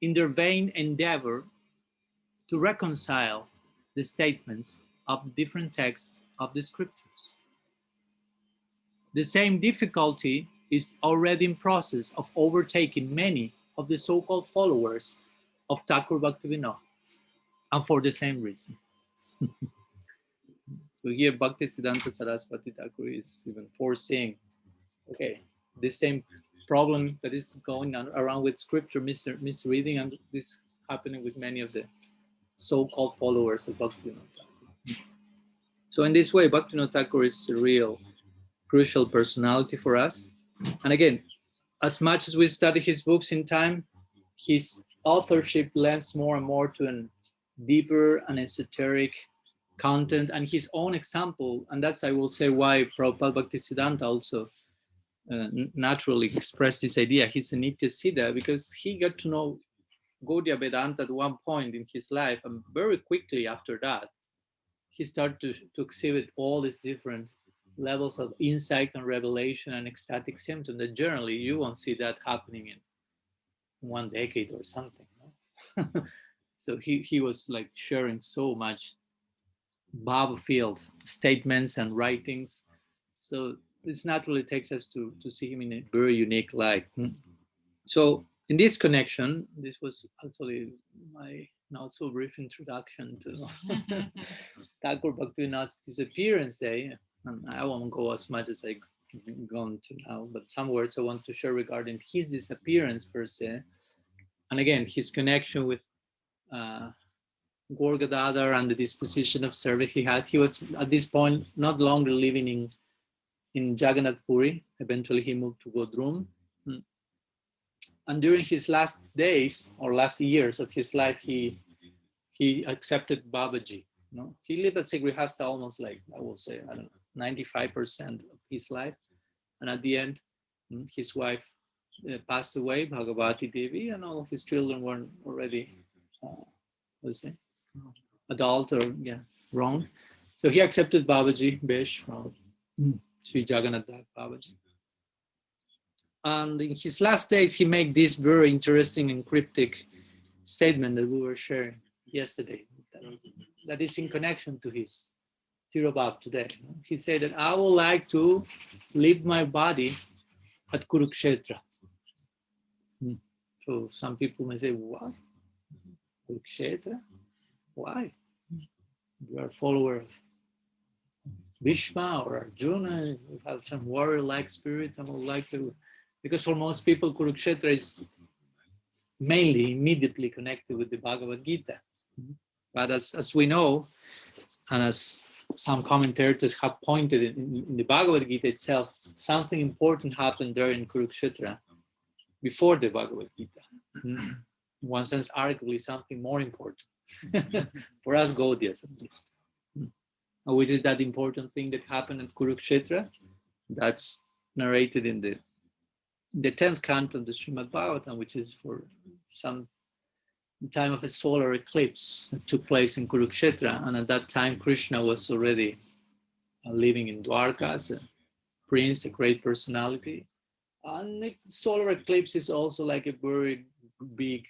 A: in their vain endeavor to reconcile the statements of different texts of the scriptures. The same difficulty is already in process of overtaking many of the so-called followers of Thakur Bhaktivinoda, and for the same reason. So here Bhaktisiddhanta Saraswati Thakur is even foreseeing, okay, the same problem that is going on around with scripture misreading, and this happening with many of the so-called followers of Bhaktivinoda. So in this way, Bhaktivinoda Thakur is a real crucial personality for us. And again, as much as we study his books in time, his authorship lends more and more to a deeper and esoteric content and his own example. And that's, I will say, why Prabhupada Bhaktisiddhanta also naturally expressed this idea. He's a Nitya Siddha because he got to know Gaudiya Vedanta at one point in his life, and very quickly after that, he started to exhibit all these different levels of insight and revelation and ecstatic symptoms that generally you won't see that happening in one decade or something. No? So he was like sharing so much Bhava-filled statements and writings. So this naturally takes us to see him in a very unique light. So in this connection, this was actually my not so brief introduction to Thakur Bhaktivinoda's disappearance day. And I won't go as much as I've gone to now, but some words I want to share regarding his disappearance per se. And again, his connection with Gaur Gadadhar and the disposition of service he had. He was at this point not longer living in Jagannath Puri. Eventually he moved to Godrum. And during his last days or last years of his life, he accepted Babaji. No? He lived at Sigrihasta almost like, I will say, I don't know, 95% of his life. And at the end, his wife passed away, Bhagavati Devi, and all of his children were already, adult or wrong. So he accepted Babaji, Besh, from Sri Jagannath Das Babaji. And in his last days, he made this very interesting and cryptic statement that we were sharing yesterday, that is in connection to his Tirobhava today. He said that I would like to leave my body at Kurukshetra. So some people may say, what? Kurukshetra? Why? you are a follower of Bhishma or Arjuna, you have some warrior-like spirit and would like to, because for most people, Kurukshetra is mainly immediately connected with the Bhagavad Gita. But as we know, and as some commentators have pointed in the Bhagavad Gita itself, something important happened there in Kurukshetra before the Bhagavad Gita. In one sense, arguably something more important for us Gaudias at least. Which is that important thing that happened at Kurukshetra that's narrated in the 10th canto of the Srimad Bhagavatam, which is for some time of a solar eclipse that took place in Kurukshetra. And at that time, Krishna was already living in Dwarka as a prince, a great personality. And the solar eclipse is also like a very big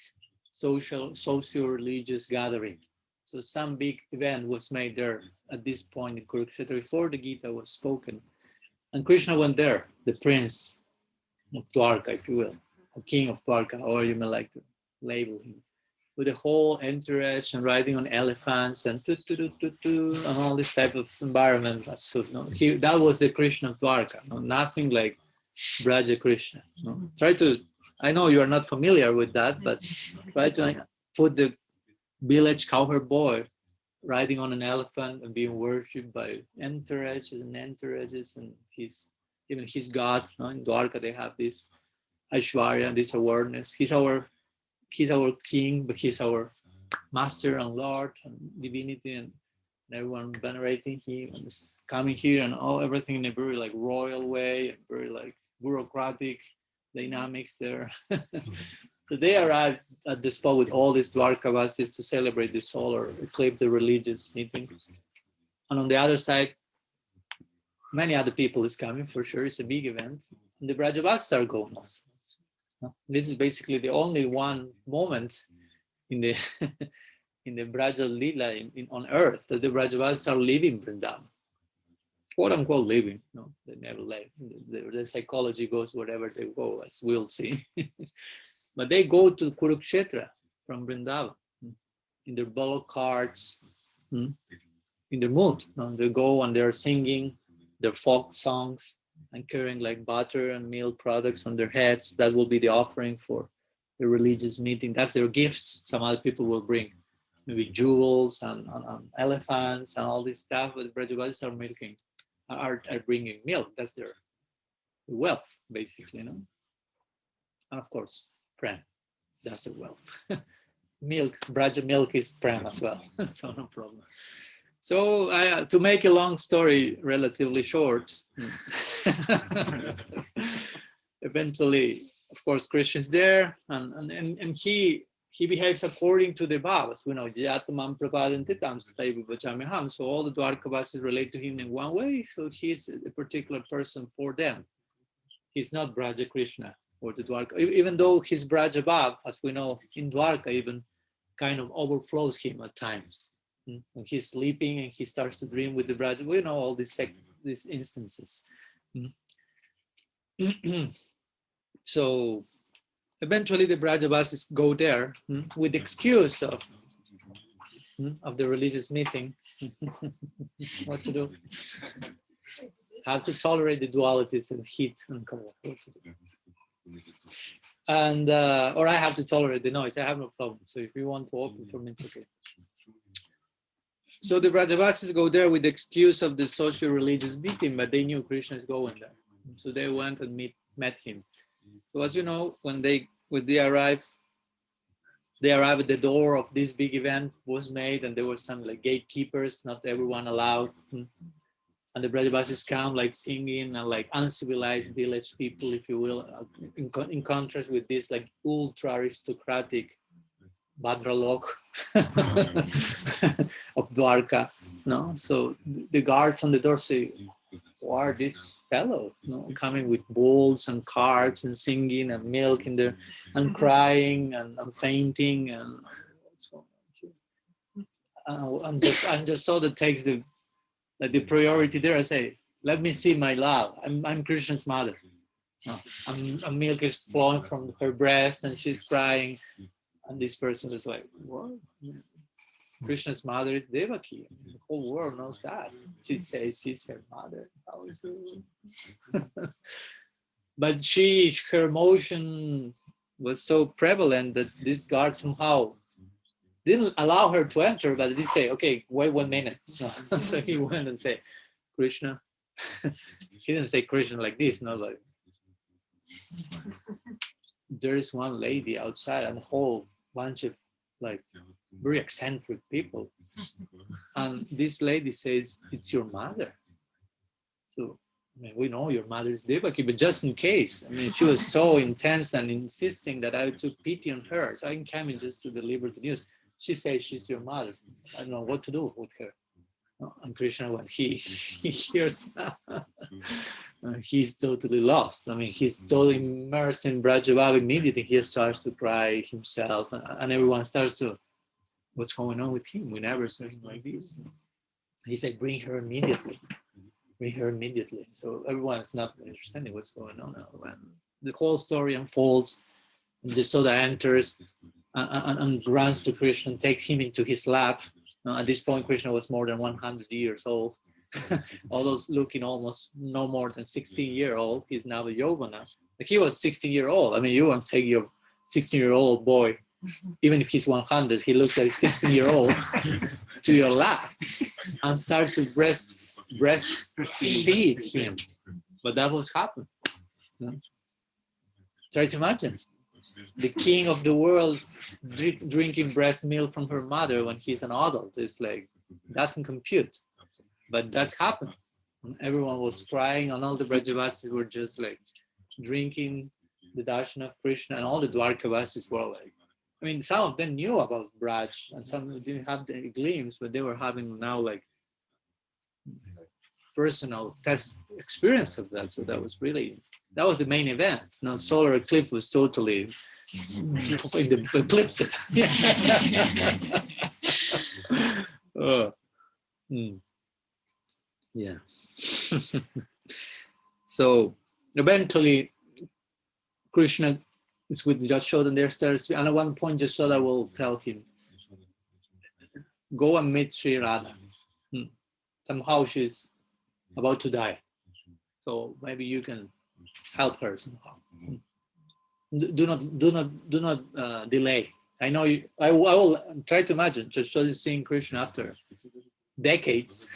A: socio-religious gathering. So some big event was made there at this point in Kurukshetra before the Gita was spoken. And Krishna went there, the prince of Dwarka, if you will, or king of Dwarka, or you may like to label him, with the whole entourage and riding on elephants and and all this type of environment. So, that was the Krishna of Dwarka, nothing like Braja Krishna. I know you are not familiar with that, but try to put the village cowherd boy riding on an elephant and being worshipped by entourages and even his god. In Dwarka they have this Aishwarya, this awareness. He's our king, but he's our master and lord and divinity, and everyone venerating him and coming here and everything in a very like royal way, very like bureaucratic dynamics there. So they arrived at the spot with all these Dwarkavasis to celebrate the solar eclipse, the religious meeting. And on the other side, many other people is coming for sure. It's a big event. And the Brajavasis are going also. This is basically the only one moment in the in the Braja Lila on earth that the Brajavasis are leaving Vrindavan. Quote unquote living. No, they never leave. The psychology goes wherever they go, as we'll see. But they go to Kurukshetra from Vrindavan in their bullock carts, in their mood. They go and they're singing their folk songs and carrying like butter and milk products on their heads. That will be the offering for the religious meeting. That's their gifts. Some other people will bring maybe jewels and elephants and all this stuff. But the Brajavasis are bringing milk. That's their wealth, basically, And of course, prem. That's the wealth. Milk, Braja milk is prem as well. So no problem. So to make a long story relatively short, eventually, of course, Krishna's there, and he behaves according to the bhavas. Jatamam prapadantitam sataiva vachamiham. So all the Dwarkavasis relate to him in one way. So he's a particular person for them. He's not Braja Krishna or the Dwarka, even though his Braja Bhav, as we know, in Dwarka even kind of overflows him at times. When he's sleeping and he starts to dream with the Braja, we know all these instances. So eventually the Brajavasis go there with the excuse of the religious meeting. What to do? How to tolerate the dualities of heat and cold. And or I have to tolerate the noise. I have no problem. So if you want to open for me, it's okay. So the Brajavasis go there with the excuse of the social religious meeting, but they knew Krishna is going there. So they went and met him. So as you know, when they arrive at the door of this big event was made, and there were some like gatekeepers, not everyone allowed. And the Brajavasis come like singing and like uncivilized village people, if you will, in contrast with this like ultra aristocratic Bhadralok of Dwarka. So the guards on the door say, who are these fellows coming with bowls and carts and singing and milk in there and crying and fainting and just so that takes the priority there. I say, let me see my love. I'm Krishna's mother. And milk is flowing from her breast and she's crying. And this person is like, what? Krishna's mother is Devaki. The whole world knows that. She says she's her mother. How is it? But her emotion was so prevalent that this guard somehow didn't allow her to enter, but he say, okay, wait 1 minute. So he went and said, Krishna. He didn't say Krishna like this, no, like there is one lady outside and a whole bunch of like very eccentric people. And this lady says, it's your mother. So I mean, we know your mother is Devaki, but just in case, I mean, she was so intense and insisting that I took pity on her. So I came in just to deliver the news. She says she's your mother. I don't know what to do with her. And Krishna, when he hears, he's totally lost. I mean, he's totally immersed in Bhaktivinoda. Immediately he starts to cry himself, and everyone starts to, what's going on with him? We never saw him like this. He said, bring her immediately. Bring her immediately. So everyone is not understanding what's going on now. When the whole story unfolds, and Jasoda enters and runs to Krishna and takes him into his lap. At this point, Krishna was more than 100 years old. Although looking almost no more than 16-year-old, he's now a yogana. Like he was 16-year-old. I mean, you won't take your 16-year-old boy, even if he's 100, he looks like 16-year-old, to your lap and start to breastfeed him. But that was happened. Try to imagine the king of the world drinking breast milk from her mother when he's an adult. It's like, doesn't compute. But that happened. And everyone was crying, and all the Brajavasis were just like drinking the darshan of Krishna, and all the Dwarkavasis were like, I mean, some of them knew about Braj, and some didn't have the glimpse, but they were having now like personal test experience of that. So that was the main event. Now, solar eclipse was totally the eclipse. Yeah. So eventually, Krishna is with Yashoda, and there starts. And at one point, Yashoda will tell him, "Go and meet Sri Radha." Somehow she's about to die, so maybe you can help her somehow. Do not delay. I know you. I will try to imagine Yashoda seeing Krishna after decades,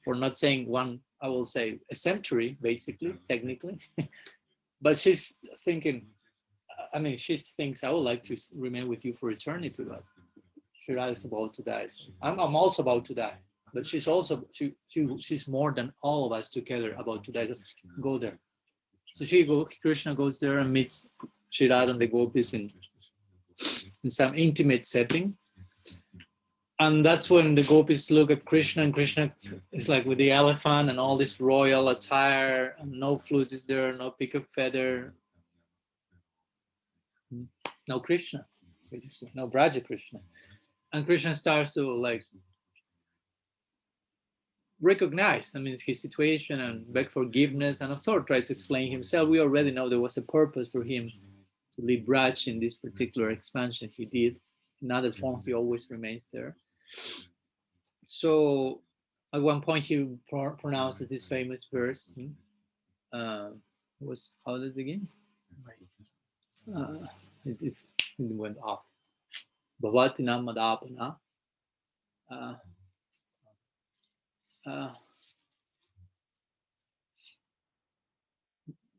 A: for not saying one. I will say a century, basically, technically. But she's thinking. I mean, she thinks I would like to remain with you for eternity. But Shira is about to die. I'm also about to die. But she's also she's more than all of us together about to die. Go there. So Krishna goes there and meets Shira and the gopis in some intimate setting. And that's when the gopis look at Krishna, and Krishna is like with the elephant and all this royal attire, and no flute is there, no pick of feather, no Krishna, basically, no Braja Krishna. And Krishna starts to like recognize, I mean, his situation and beg forgiveness, and of course try to explain himself. We already know there was a purpose for him to leave Braj in this particular expansion he did. In other form, he always remains there. So at one point he pronounces this famous verse. Was how did it begin? It went off. Bhavati namadapana.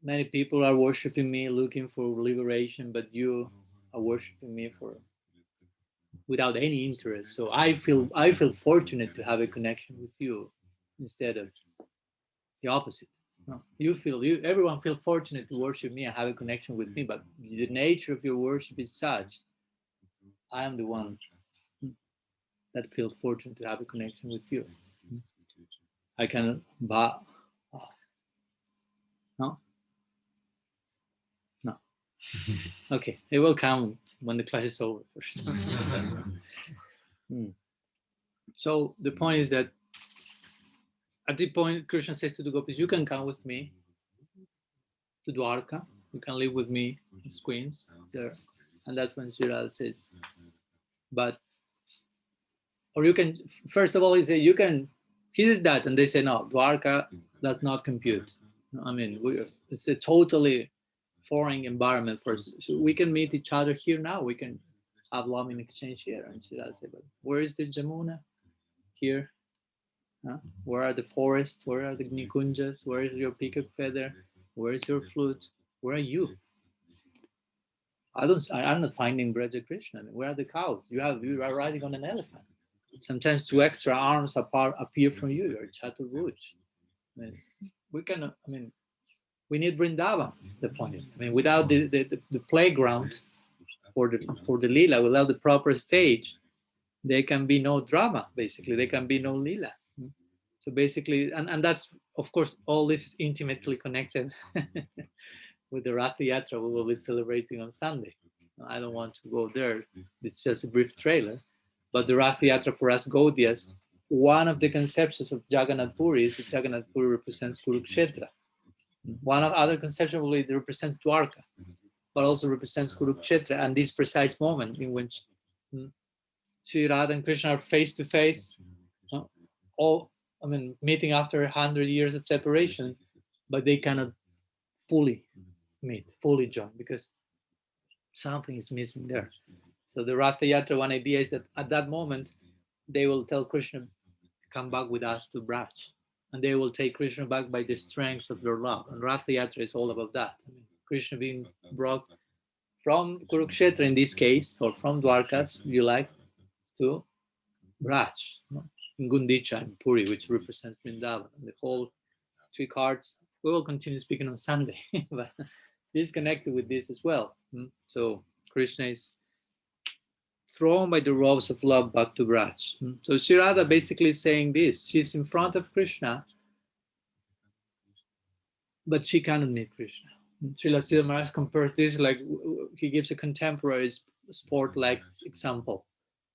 A: Many people are worshiping me, looking for liberation, but you are worshiping me without any interest. So I feel fortunate to have a connection with you instead of the opposite. No, everyone feel fortunate to worship me and have a connection with me, but the nature of your worship is such. I am the one that feels fortunate to have a connection with you. I can, no, no. Okay, it will come when the class is over. So the point is that at the point, Krishna says to the gopis, you can come with me to Dwarka. You can live with me as queens there. And that's when Shri Radha says, but or you can, first of all, he say, you can, he is that, and they say, no, Dwarka does not compute. I mean, it's a totally foreign environment for us. So we can meet each other here now. We can have love in exchange here. And she does say, but where is the Jamuna? Here. Huh? Where are the forests? Where are the Nikunjas? Where is your peacock feather? Where is your flute? Where are you? I'm not finding Braja Krishna. I mean, where are the cows? You are riding on an elephant. Sometimes two extra arms appear from you. You're Chaturbuj. I mean, we need Vrindavan. The point is, I mean, without the playground for the lila, without the proper stage, there can be no drama. Basically, there can be no lila. So basically, and that's, of course, all this is intimately connected with the Rath Yatra we will be celebrating on Sunday. I don't want to go there. It's just a brief trailer. But the Rath Yatra for us Gaudias, one of the conceptions of Jagannath Puri is that Jagannath Puri represents Kurukshetra. One of other conceptions it represents Dwarka, but also represents Kurukshetra, and this precise moment in which Sri Radha and Krishna are face to face, meeting after 100 years of separation, but they cannot fully meet, fully join, because something is missing there. So the Ratha Yatra, one idea is that at that moment, they will tell Krishna, come back with us to Braj. And they will take Krishna back by the strength of their love. And Ratha Yatra is all about that. I mean, Krishna being brought from Kurukshetra in this case, or from Dwarkas, you like, to Braj, in Gundicha and Puri, which represent Vrindavan. And the whole three cards, we will continue speaking on Sunday, but this is connected with this as well. So Krishna is thrown by the ropes of love back to Braj. So Sri Radha basically is saying this. She's in front of Krishna, but she cannot meet Krishna. Srila Siddha Maharaj compares this, like he gives a contemporary sport-like example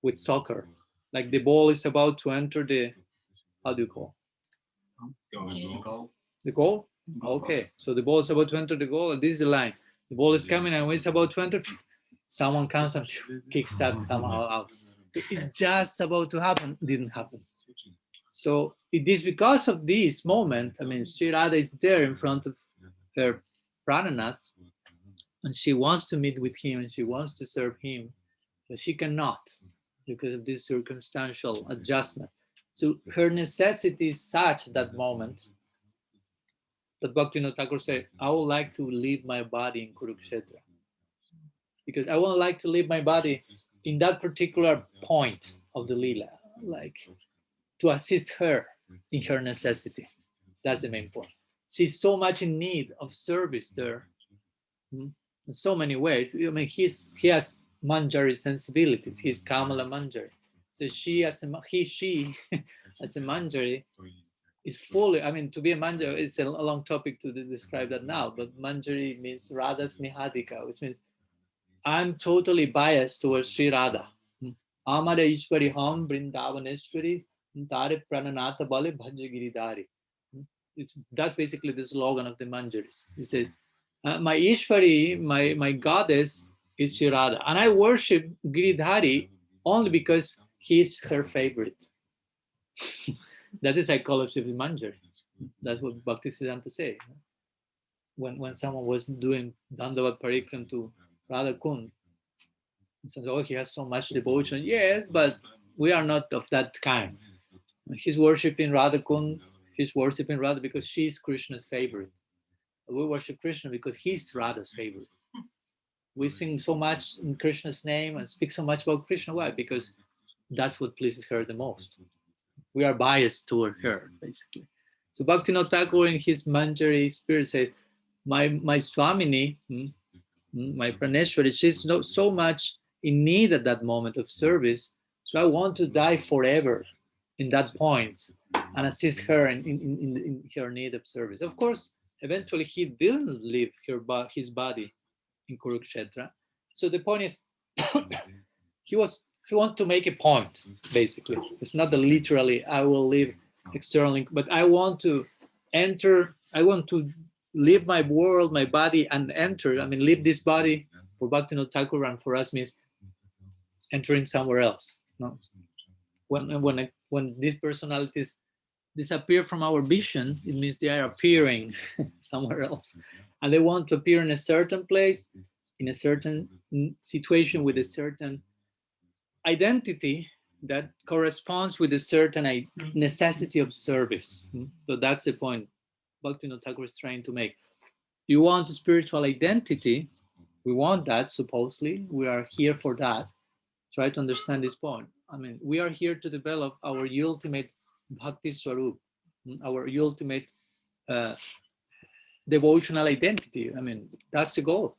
A: with soccer. Like the ball is about to enter the, how do you call? The goal? Okay, so the ball is about to enter the goal, and this is the line. The ball is coming, and when it's about to enter, someone comes and kicks that somehow out. It's just about to happen, didn't happen. So it is because of this moment, I mean, Sri Radha is there in front of her Prananath, and she wants to meet with him, and she wants to serve him, but she cannot because of this circumstantial adjustment. So her necessity is such at that moment that Bhaktivinoda Thakur said, I would like to leave my body in Kurukshetra, because I would like to leave my body in that particular point of the Leela, like to assist her in her necessity. That's the main point. She's so much in need of service there in so many ways. I mean, he has Manjari sensibilities. He's Kamala Manjari. So she as a Manjari is fully, I mean, to be a Manjari, it's a long topic to describe that now, but Manjari means Radha Snihadika, which means I'm totally biased towards Sri Radha. Amara Ishwari Ham Vrindavaneshwari Tare Prananatha Bale Bhajagiridari. That's basically the slogan of the Manjaris. He said, my Ishwari, my goddess is Sri Radha, and I worship Giridhari only because he's her favorite. That is psychology of the Manjari. That's what Bhaktisiddhanta say. When someone was doing Dandavat Parikram to Radha Kund, he said, oh, he has so much devotion. Yes, but we are not of that kind. He's worshipping Radha Kund, he's worshipping Radha because she's Krishna's favorite. We worship Krishna because he's Radha's favorite. We sing so much in Krishna's name and speak so much about Krishna. Why? Because that's what pleases her the most. We are biased toward her, basically. So Bhaktivinoda Thakur in his Manjari spirit said, my Swamini, my Praneshwari, she's so much in need at that moment of service. So I want to die forever in that point and assist her in her need of service. Of course, eventually he didn't leave his body in Kurukshetra. So the point is, he wanted to make a point, basically. It's not that literally I will live externally, but I want to leave my world, my body, and enter. I mean, leave this body for Bhaktivinoda Thakur and for us means entering somewhere else, no? when these personalities disappear from our vision, it means they are appearing somewhere else, and they want to appear in a certain place, in a certain situation, with a certain identity that corresponds with a certain necessity of service. So that's the point Bhaktivinoda Thakur is trying to make. You want a spiritual identity, we want that, supposedly, we are here for that. Try to understand this point. I mean, we are here to develop our ultimate bhakti swarup, our ultimate devotional identity. I mean, that's the goal.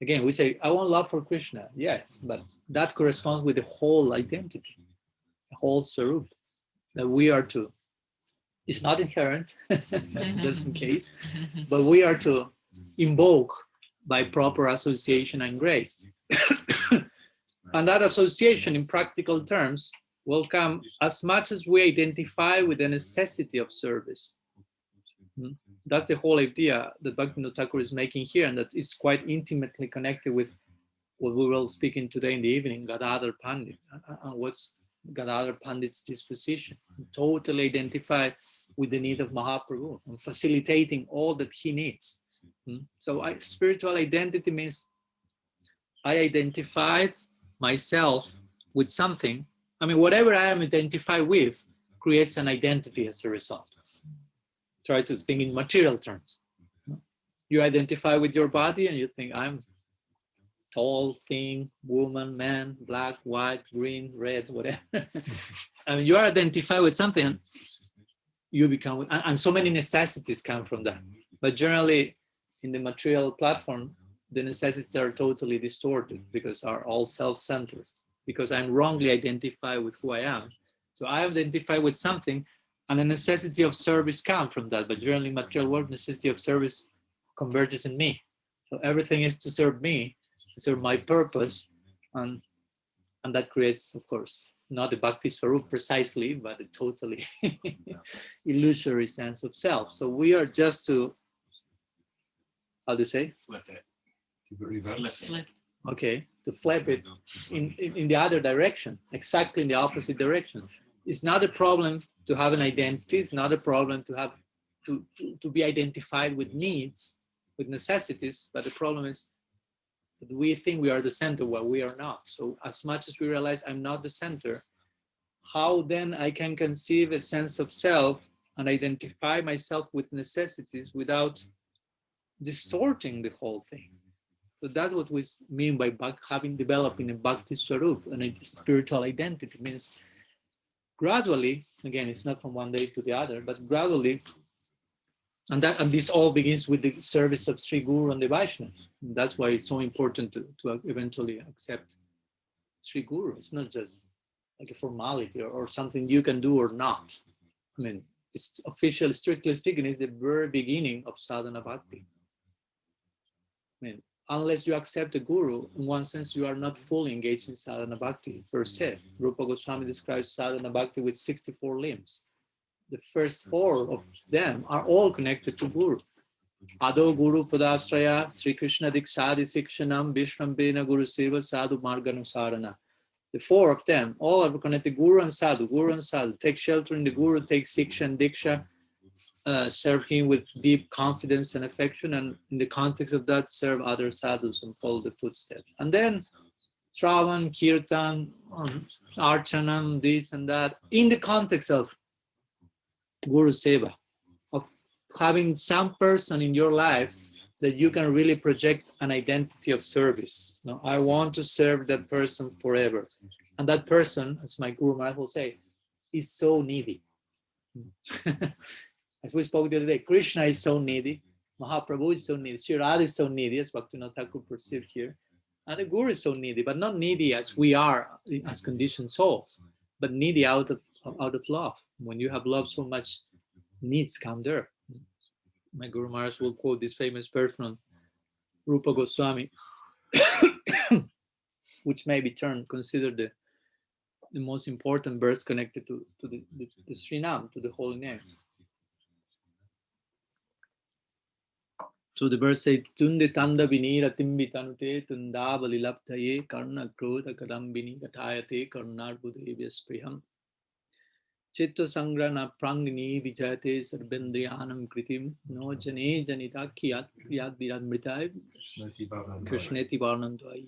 A: Again, we say, I want love for Krishna. Yes, but that corresponds with the whole identity, the whole swarup that we are to. It's not inherent, just in case, but we are to invoke by proper association and grace. And that association, in practical terms, will come as much as we identify with the necessity of service. That's the whole idea that Bhaktivinoda Thakur is making here, and that is quite intimately connected with what we will speak in today in the evening, Gadadhar Pandit, and what's Gadadhar Pandit's disposition. Totally identify with the need of Mahaprabhu and facilitating all that he needs. So spiritual identity means I identified myself with something. I mean, whatever I am identified with creates an identity as a result. Try to think in material terms. You identify with your body and you think, I'm tall, thin, woman, man, black, white, green, red, whatever. I mean, you are identified with something, you become, and so many necessities come from that. But generally, in the material platform, the necessities are totally distorted because are all self-centered, because I'm wrongly identified with who I am. So I identify with something, and the necessity of service comes from that. But generally, material world, necessity of service converges in me. So everything is to serve me, to serve my purpose, and that creates, of course, not a bhakti swarup precisely, but a totally illusory sense of self. So we are just to, how do you say?
C: Flip it.
B: Flip.
A: Okay, to flip it in the other direction, exactly in the opposite direction. It's not a problem to have an identity. It's not a problem to have to be identified with needs, with necessities. But the problem is that we think we are the center while we are not. So as much as we realize I'm not the center, how then I can conceive a sense of self and identify myself with necessities without distorting the whole thing? So that's what we mean by developing a bhakti swarup, and a spiritual identity. It means gradually, again, it's not from one day to the other, but gradually, and this all begins with the service of Sri Guru and the Vaishnavas. And that's why it's so important to eventually accept Sri Guru. It's not just like a formality or something you can do or not. I mean, it's officially, strictly speaking, it's the very beginning of sadhana bhakti. I mean, unless you accept the Guru, in one sense, you are not fully engaged in sadhana bhakti per se. Rupa Goswami describes sadhana bhakti with 64 limbs. The first 4 of them are all connected to Guru. Ado Guru Padasraya, Sri Krishna Dikshadi Sikshanam, Vishrambena Guru Seva, Sadhu Marganusarana. The 4 of them, all are connected, Guru and Sadhu, Guru and Sadhu. Take shelter in the Guru, take Siksha and Diksha, serve him with deep confidence and affection, and in the context of that, serve other sadhus and follow the footsteps. And then Shravan, Kirtan, Archanam, this and that, in the context of Guru Seva, of having some person in your life that you can really project an identity of service. Now, I want to serve that person forever. And that person, as my Guru Maharaj will say, is so needy. As we spoke the other day, Krishna is so needy, Mahaprabhu is so needy, Sri Radha is so needy, as Bhaktivinoda Thakur perceived here, and the Guru is so needy, but not needy as we are as conditioned souls, but needy out of love. When you have love so much, needs come there. My Guru Maharaj will quote this famous verse from Rupa Goswami, which may be considered the most important verse connected to the Sri Nam, to the holy name. So the verse says, Tunde tanda vinira timbitanute tundava lilaptaye karna krodha kadambini gatayate karnar budevya spriham Chitta sangrana prangni vijate sarvendriyanam kritim no jane janita kiyat yad virad mritai krishneti varnandvai.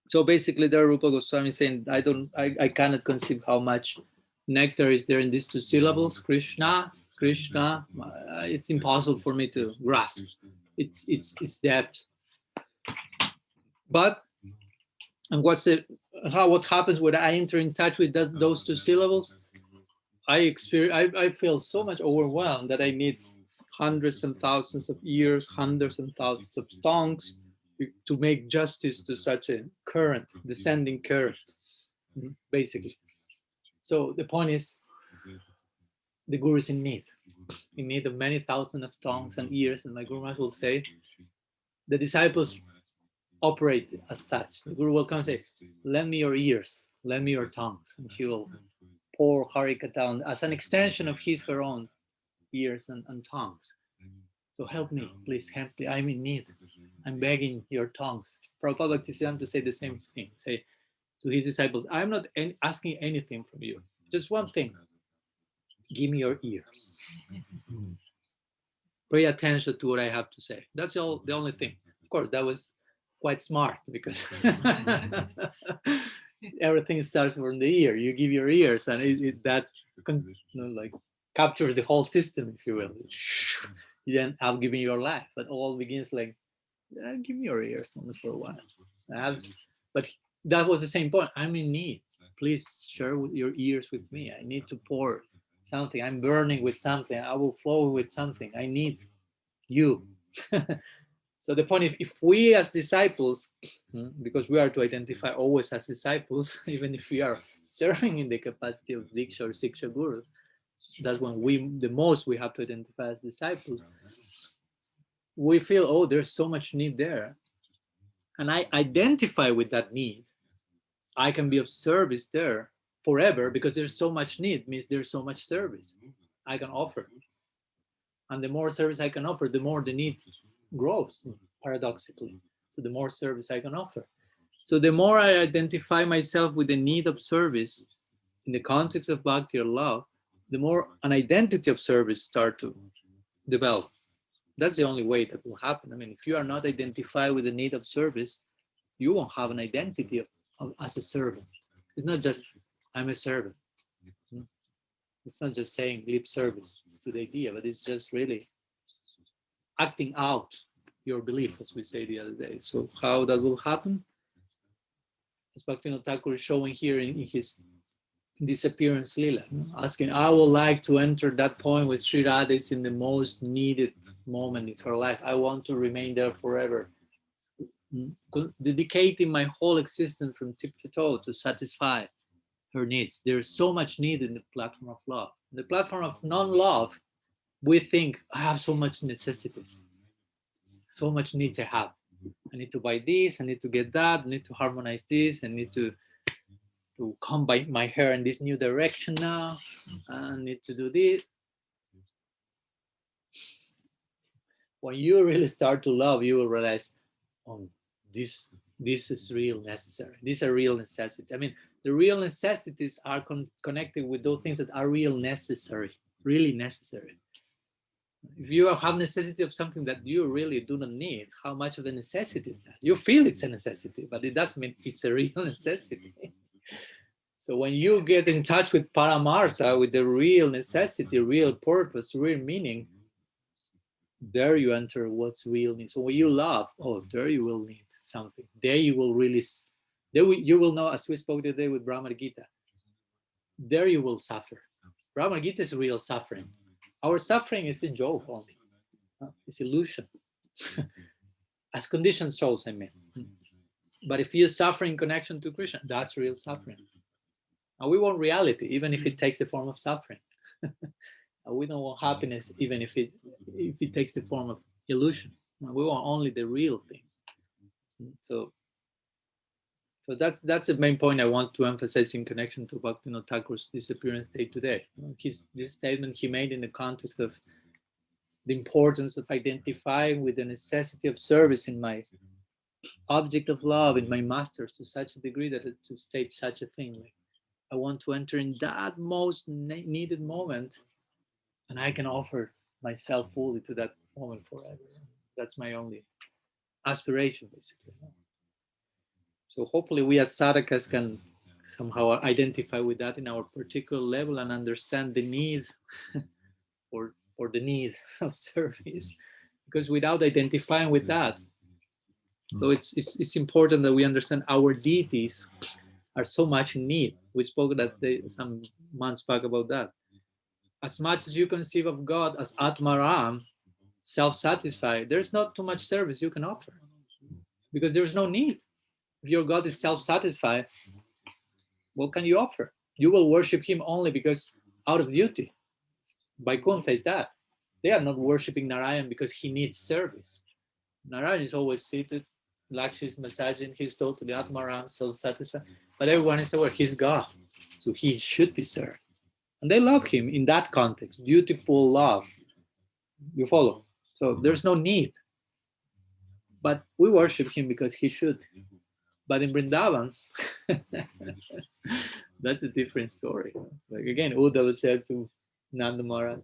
A: So basically, there Rupa Goswami is saying, I cannot conceive how much nectar is there in these two syllables, Krishna, Krishna. It's impossible for me to grasp. It's depth. But and what happens when I enter in touch with those two syllables? I feel so much overwhelmed that I need hundreds and thousands of years, hundreds and thousands of songs to make justice to such a current, descending current, basically. So the point is, the guru is in need of many thousands of tongues and ears, and my Guru Maharaj will say, the disciples operate as such. The Guru will come and say, lend me your ears, lend me your tongues, and he will pour Harikatha as an extension of his her own ears and tongues. So help me, please help me. I'm in need. I'm begging your tongues. Prabhupada Bhaktisiddhanta say the same thing. Say to his disciples, I'm not asking anything from you. Just one thing. Give me your ears. Pay attention to what I have to say. That's the only thing. Of course, that was quite smart because everything starts from the ear. You give your ears, and that like captures the whole system, if you will. You then have given your life, but all begins like, give me your ears only for a while. But that was the same point. I'm in need. Please share with your ears with me. I need to pour something. I'm burning with something. I will flow with something. I need you. So the point is, if we as disciples, because we are to identify always as disciples, even if we are serving in the capacity of Diksha or Siksha Guru, that's when the most we have to identify as disciples. We feel, oh, there's so much need there. And I identify with that need. I can be of service there forever because there's so much need, means there's so much service I can offer. And the more service I can offer, the more the need grows, paradoxically. So the more service I can offer. So the more I identify myself with the need of service in the context of bhakti or love, the more an identity of service start to develop. That's the only way that will happen. I mean, if you are not identified with the need of service, you won't have an identity as a servant. It's not just, I'm a servant. It's not just saying lip service to the idea, but it's just really acting out your belief, as we say the other day. So how that will happen? As Bhaktivinoda Thakura is showing here in his disappearance lila, asking, I would like to enter that point with Sri Radha is in the most needed moment in her life. I want to remain there forever, dedicating my whole existence from tip to toe to satisfy her needs. There's so much need in the platform of love. The platform of non-love, we think, I have so much necessities, so much needs I have. I need to buy this, I need to get that, I need to harmonize this, I need to combine my hair in this new direction now, I need to do this. When you really start to love, you will realize, oh, this is real necessary. These are real necessities. I mean, the real necessities are connected with those things that are real necessary, really necessary. If you have necessity of something that you really do not need, how much of a necessity is that? You feel it's a necessity, but it doesn't mean it's a real necessity. So when you get in touch with Paramartha, with the real necessity, real purpose, real meaning, there you enter what's real need. So when you love, oh, there you will need something. There you will really, you will know, as we spoke today with Brahma Gita, there you will suffer. Brahma Gita is real suffering. Our suffering is a joke only. It's illusion. As conditioned souls, I mean. But if you suffer in connection to Krishna, that's real suffering. And we want reality, even if it takes the form of suffering. We don't want happiness, even if it takes the form of illusion. We want only the real thing. So that's the main point I want to emphasize in connection to Bhaktivinoda Thakura's disappearance day today. This statement he made in the context of the importance of identifying with the necessity of service in my object of love, in my masters, to such a degree that to state such a thing, like I want to enter in that most needed moment, and I can offer myself fully to that moment forever. That's my only aspiration, basically. So hopefully we as sadhakas can somehow identify with that in our particular level and understand the need or the need of service. Because without identifying with that, so it's important that we understand our deities are so much in need. We spoke that some months back about that. As much as you conceive of God as Atmaram, self-satisfied, there's not too much service you can offer because there's no need. If your God is self-satisfied, what can you offer? You will worship him only because out of duty. Vaikuntha is that. They are not worshiping Narayan because he needs service. Narayan is always seated, Lakshmi is massaging, he's totally Atmaram, self-satisfied. But everyone is aware he's God, so he should be served. And they love him in that context, dutiful love. You follow? So there's no need. But we worship him because he should. But in Vrindavan, that's a different story. Like again, Uddhava said to Nanda Maharaj,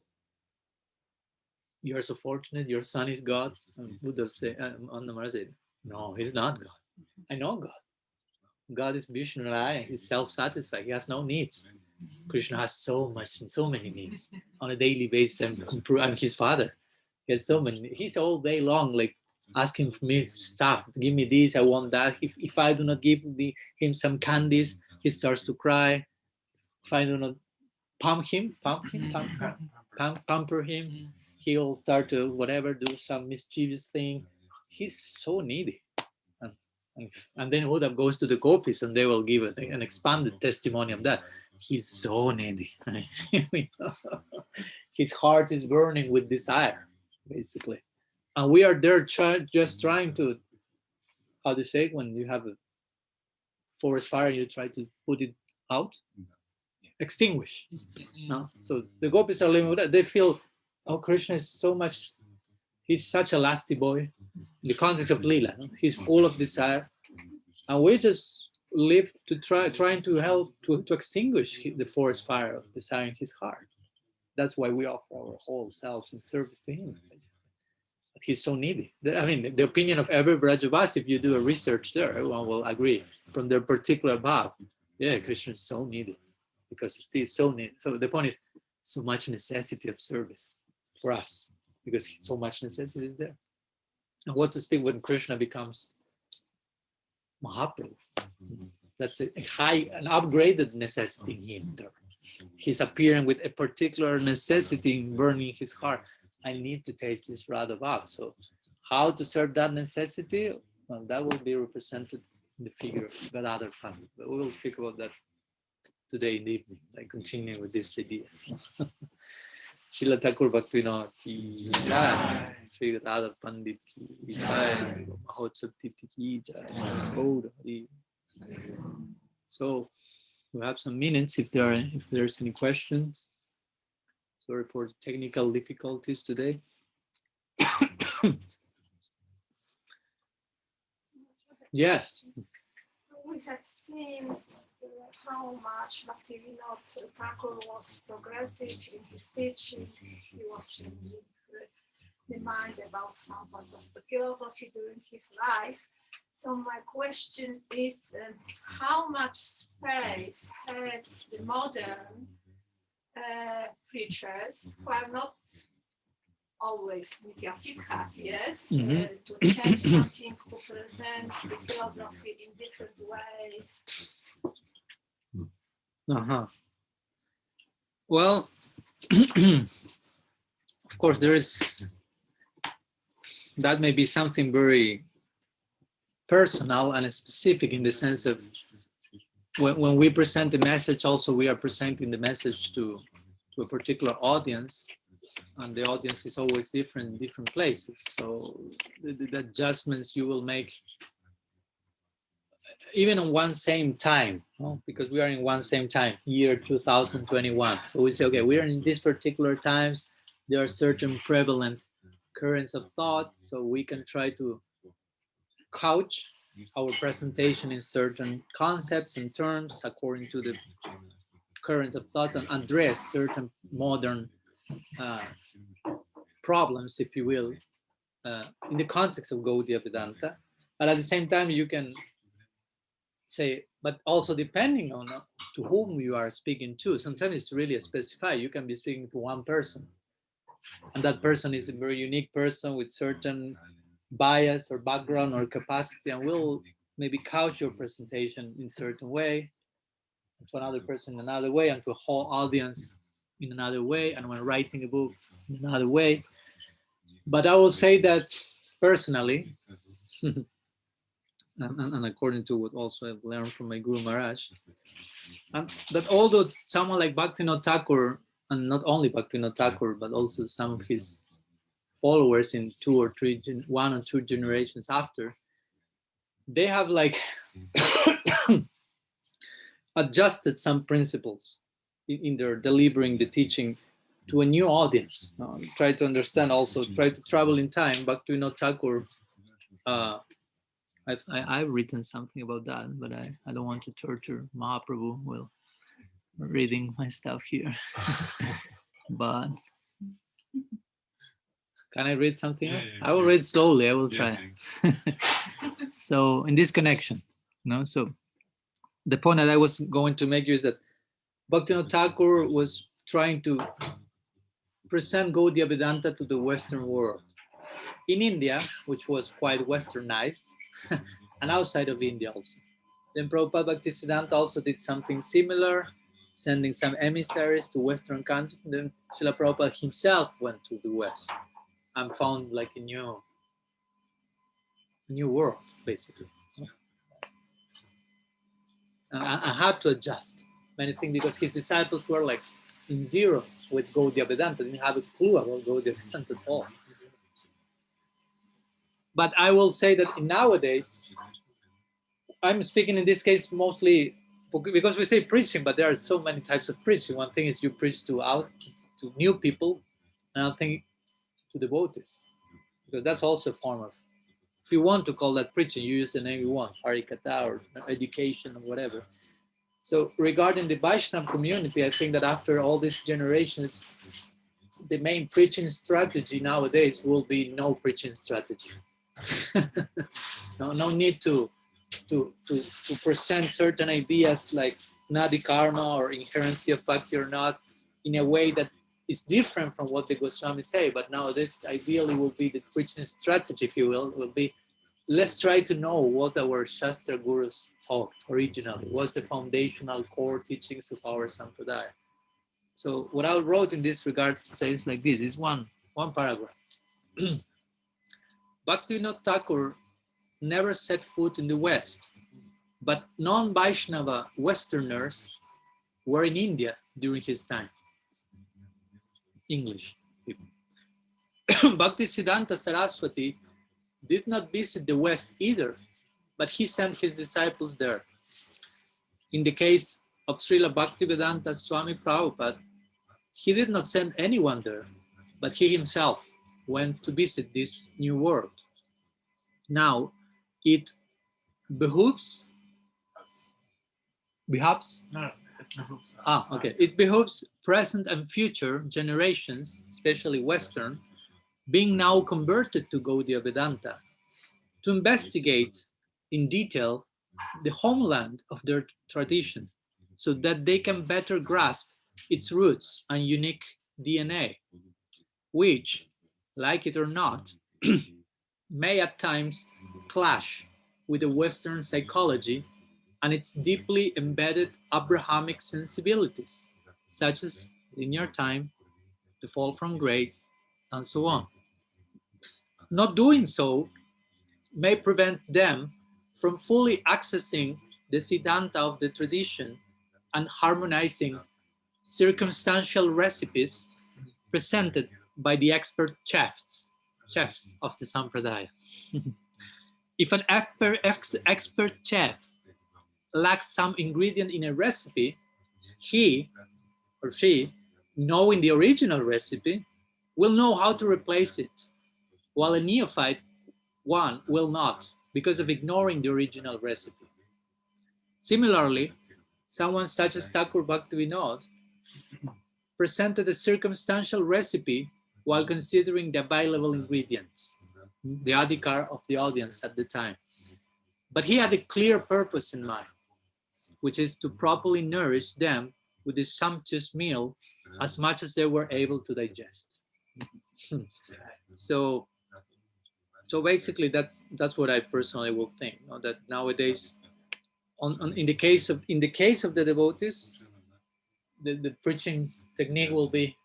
A: "You are so fortunate. Your son is God." And Uddhava said, Nanda Maharaj said, "No, he's not God. I know God. God is Vishnu Raya. He's self-satisfied. He has no needs. Krishna has so many needs on a daily basis. I'm his father. He has so many. He's all day long like asking for me stuff. Give me this. I want that. If I do not give him some candies, he starts to cry. If I do not pamper him, he'll start to whatever do some mischievous thing. He's so needy. And, and then Uddhav goes to the gopis and they will give an expanded testimony of that. He's so needy. His heart is burning with desire, basically. And we are there just trying to, how to say it, when you have a forest fire, you try to put it out, extinguish. No? So the gopis are living with that. They feel, oh, Krishna is so much, he's such a lusty boy. In the context of Leela, no? He's full of desire. And we just live to trying to help to extinguish the forest fire of desire in his heart. That's why we offer our whole selves in service to him. He's so needy. I mean, the opinion of every Brajavasi, if you do a research there, everyone will agree from their particular bhav. Yeah, Krishna is so needy because he's so needy. So the point is, so much necessity of service for us because so much necessity is there. And what to speak when Krishna becomes Mahaprabhu? That's an upgraded necessity in him. There. He's appearing with a particular necessity in burning his heart. I need to taste this Radha Bhav. So how to serve that necessity? Well, that will be represented in the figure of Gadadhar Pandit. But we will speak about that today in the evening, like continuing with this idea. Srila Thakura Bhaktivinoda ki jai, Sri Gadadhar Pandit ki jai, Mahotsava ki jai. So we have some minutes if there's any questions. Sorry for the technical difficulties today. Yeah.
C: We have seen how much Bhaktivinoda Thakur was progressive in his teaching. He was changing the mind about some parts of the philosophy during his life. So my question is, how much space has the modern preachers who are not always Nityasiddhas, yes, to change something, to present the philosophy in different ways?
A: Well, of course, that may be something very personal and specific in the sense of when we present the message, also we are presenting the message to a particular audience, and the audience is always different in different places. So the adjustments you will make even on one same time, because we are in one same time, year 2021. So we say, okay, we are in these particular times. There are certain prevalent currents of thought, so we can try to couch our presentation in certain concepts and terms according to the current of thought and address certain modern problems, if you will, in the context of Gaudiya Vedanta. But at the same time, you can say, but also depending on to whom you are speaking to, sometimes it's really specified. You can be speaking to one person, and that person is a very unique person with certain bias or background or capacity, and will maybe couch your presentation in a certain way, to another person in another way, and to a whole audience in another way, and when writing a book in another way. But I will say that personally, and according to what also I've learned from my Guru Maharaj, that although someone like Bhaktivinoda Thakur, and not only Bhaktivinoda Thakur, but also some of his followers in one or two generations after, they have like adjusted some principles in their delivering the teaching to a new audience. Try to understand also, try to travel in time. Bhaktivinoda Thakur, I've written something about that, but I don't want to torture Mahaprabhu while reading my stuff here. But can I read something else? I will read slowly, I will try. So in this connection, so the point that I was going to make you is that Bhaktivinoda Thakur was trying to present Gaudiya Vedanta to the Western world. In India, which was quite westernized, and outside of India also. Then Prabhupada Bhaktisiddhanta also did something similar, sending some emissaries to Western countries. And then Srila Prabhupada himself went to the West and found like a new world, basically. And I had to adjust many things because his disciples were like in zero with Gaudiya Vedanta, didn't have a clue about Gaudiya Vedanta at all. But I will say that nowadays, I'm speaking in this case mostly because we say preaching, but there are so many types of preaching. One thing is you preach to new people, another thing to devotees, because that's also a form of, if you want to call that preaching, you use the name you want, Harikatha or education or whatever. So regarding the Vaishnava community, I think that after all these generations, the main preaching strategy nowadays will be no preaching strategy. No need to present certain ideas like Nadi Karma or inherency of Bhakti or not in a way that is different from what the Goswamis say. But nowadays, ideally, will be the preaching strategy, if you will be, let's try to know what our Shastra Gurus taught originally. What's the foundational core teachings of our Sampradaya? So what I wrote in this regard says like this, is one paragraph. Bhaktivinoda Thakur never set foot in the West, but non-Vaishnava Westerners were in India during his time. English people. Bhaktisiddhanta Saraswati did not visit the West either, but he sent his disciples there. In the case of Srila Bhaktivedanta Swami Prabhupada, he did not send anyone there, but he himself went to visit this new world. Now, it behooves. It behooves present and future generations, especially Western, being now converted to Gaudiya Vedanta, to investigate in detail the homeland of their tradition, so that they can better grasp its roots and unique DNA, which, like it or not, may at times clash with the Western psychology and its deeply embedded Abrahamic sensibilities, such as linear time, the fall from grace, and so on. Not doing so may prevent them from fully accessing the Siddhanta of the tradition and harmonizing circumstantial recipes presented by the expert chefs of the Sampradaya. If an expert chef lacks some ingredient in a recipe, he or she, knowing the original recipe, will know how to replace it, while a neophyte one will not, because of ignoring the original recipe. Similarly, someone such as Thakur Bhaktivinoda presented a circumstantial recipe while considering the available ingredients, the adhikar of the audience at the time. But he had a clear purpose in mind, which is to properly nourish them with this sumptuous meal as much as they were able to digest. So basically, that's what I personally will think. You know, that nowadays, in the case of the devotees, the preaching technique will be,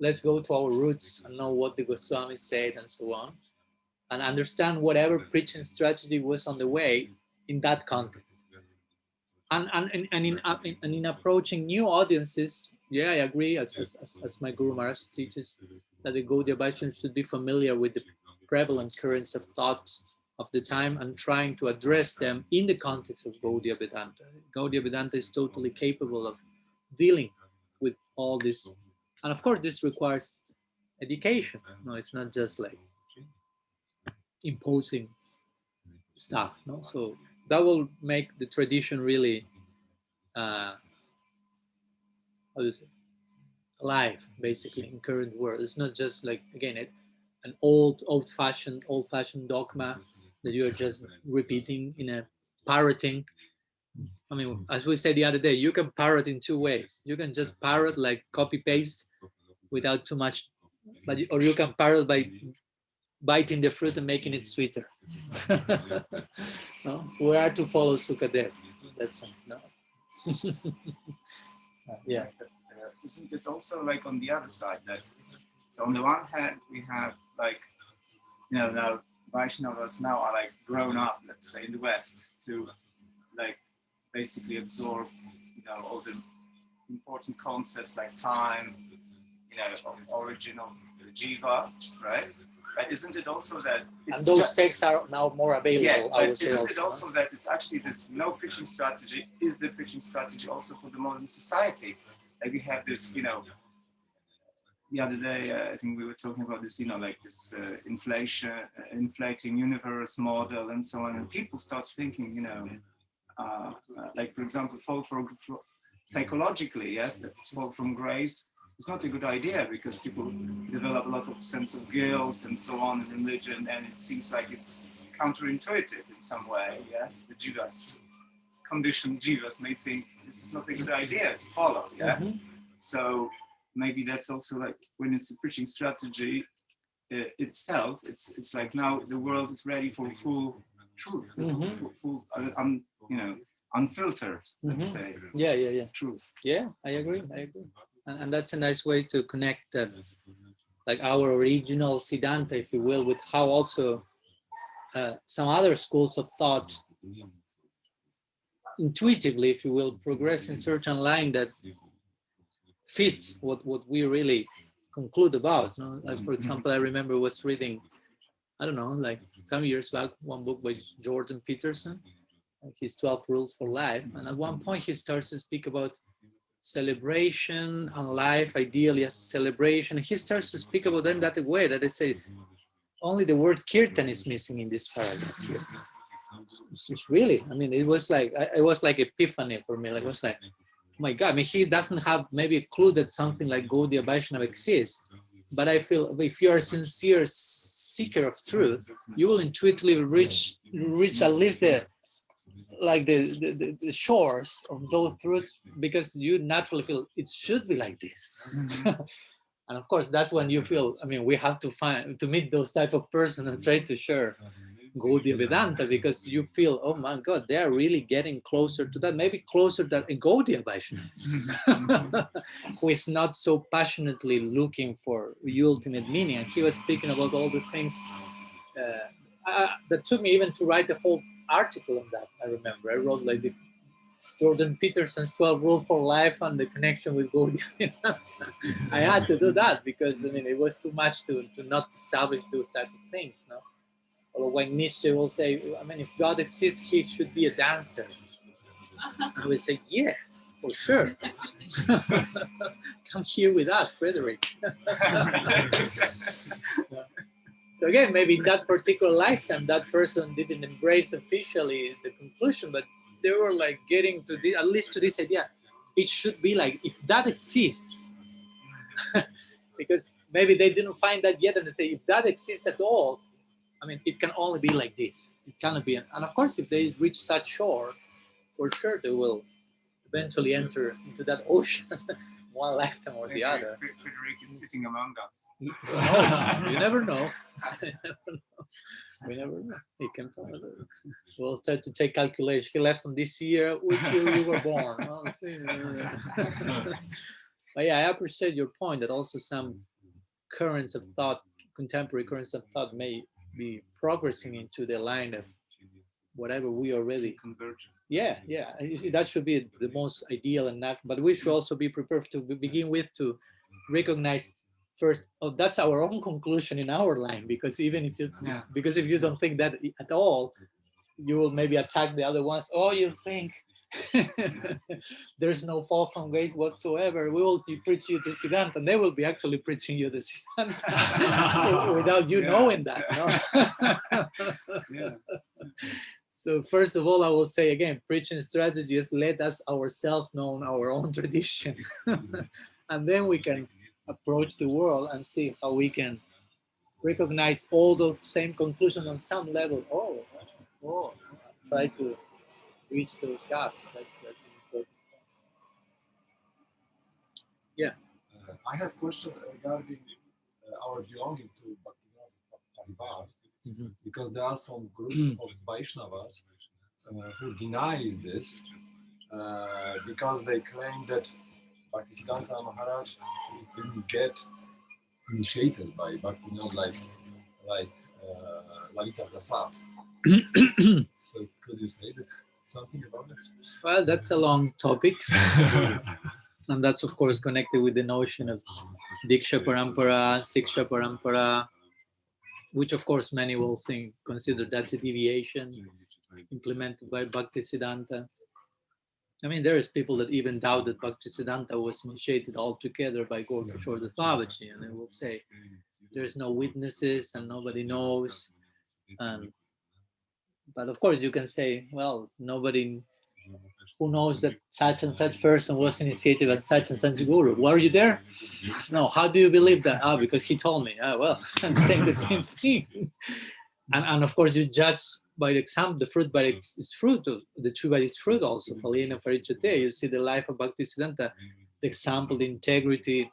A: let's go to our roots and know what the Goswamis said and so on, and understand whatever preaching strategy was on the way in that context. And in approaching new audiences, yeah, I agree, as my Guru Maharaj teaches, that the Gaudiya Vaishnavas should be familiar with the prevalent currents of thought of the time and trying to address them in the context of Gaudiya Vedanta. Gaudiya Vedanta is totally capable of dealing with all this. And of course, this requires education. No, it's not just like imposing stuff. No, so that will make the tradition really how do you say, alive, basically, in current world. It's not just like, again, an old-fashioned dogma that you are just repeating in a parroting. I mean, as we said the other day, you can parrot in two ways. You can just parrot like copy paste without too much, or you can parrot by biting the fruit and making it sweeter. No? We are to follow Sukadev. That's no. Yeah.
D: Isn't it also like on the other side that, so on the one hand we have like, you know, now Vaishnavas now are like grown up, let's say, in the West to like basically absorb, you know, all the important concepts like time, you know, of origin of the jiva, right? But isn't it also that it's
A: and those texts are now more available?
D: Yeah,
A: I
D: but
A: would say
D: isn't it also that it's actually this no preaching strategy is the preaching strategy also for the modern society? Like we have this, you know, the other day I think we were talking about this, you know, like this inflating universe model and so on, and people start thinking, you know, like for example, psychologically, yes, that fall from grace is not a good idea because people develop a lot of sense of guilt and so on in religion, and it seems like it's counterintuitive in some way. Yes, the jivas, conditioned jivas may think this is not a good idea to follow. Yeah, so maybe that's also like when it's a preaching strategy itself. It's like now the world is ready for full truth, full you know, unfiltered. Let's say.
A: Yeah.
D: Truth.
A: Yeah, I agree. And that's a nice way to connect that, like our original Siddhanta, if you will, with how also some other schools of thought intuitively, if you will, progress in certain line that fits what we really conclude about. No? Like, for example, I remember was reading, I don't know, like some years back, one book by Jordan Peterson, like his 12 Rules for Life. And at one point he starts to speak about celebration and life ideally as a celebration. He starts to speak about them that way that I say only the word kirtan is missing in this paragraph here. It's really, I mean, it was like epiphany for me. Like, it was like, oh my God, I mean, he doesn't have maybe a clue that something like Gaudiya Vaishnava exists. But I feel if you are a sincere seeker of truth, you will intuitively reach at least the shores of those truths, because you naturally feel it should be like this. And of course, that's when you feel, I mean, we have to meet those type of persons and try to share Gaudiya Vedanta, because you feel, oh my God, they are really getting closer to that, maybe closer than a Gaudiya Vaishnava, who is not so passionately looking for the ultimate meaning. And he was speaking about all the things that took me even to write a whole article on that. I remember I wrote like the Jordan Peterson's 12 Rules for Life and the connection with Gaudiya. I had to do that because I mean it was too much to not establish those type of things. No? Or when Nietzsche will say, I mean, if God exists, he should be a dancer. And we say, yes, for sure. Come here with us, Frederick. So again, maybe in that particular lifetime, that person didn't embrace officially the conclusion, but they were like getting to the, at least to this idea, it should be like, if that exists, because maybe they didn't find that yet, and they say, if that exists at all, I mean, it can only be like this. It cannot be, and of course, if they reach such shore, for sure they will eventually enter into that ocean, one lifetime or the other.
D: Frederick is sitting among us.
A: You never know. We never know. He can. We'll start to take calculation. He left on this year. Which year you were born? Oh, but yeah, I appreciate your point that also some currents of thought, contemporary currents of thought, may be progressing into the line of whatever we already.
D: Convergent.
A: Yeah, that should be the most ideal and natural. But we should also be prepared to begin with to recognize first. Oh, that's our own conclusion in our line, because even if you, because if you don't think that at all, you will maybe attack the other ones. Oh, you think there's no fall from grace whatsoever. We will be preaching you the Siddhanta, and they will be actually preaching you the Siddhanta without you knowing that. No? So first of all, I will say again, preaching strategy is let us ourselves know our own tradition. And then we can approach the world and see how we can recognize all those same conclusions on some level. Oh, try to reach those gaps. That's important. Yeah.
B: I have a question regarding our belonging to Bhaktivinoda, because there are some groups of Vaishnavas who denies this because they claim that Bhaktisiddhanta Maharaj didn't get initiated by Bhaktivinoda like Lalita Prasad. So could you say something about this?
A: Well, that's a long topic. And that's, of course, connected with the notion of Diksha Parampara, Siksha Parampara, which, of course, many will consider that's a deviation implemented by Bhaktisiddhanta. I mean, there is people that even doubt that Bhaktisiddhanta was initiated altogether by Gaura-Kishore Das Babaji, and they will say there's no witnesses and nobody knows. But of course, you can say, well, nobody who knows that such and such person was initiated by such and such guru. Were you there? No. How do you believe that? Because he told me. Well, I'm saying the same thing. And of course, you judge by the example, the fruit by its fruit, the tree by its fruit also. Palina Parichate, you see the life of Bhaktisiddhanta, the example, the integrity,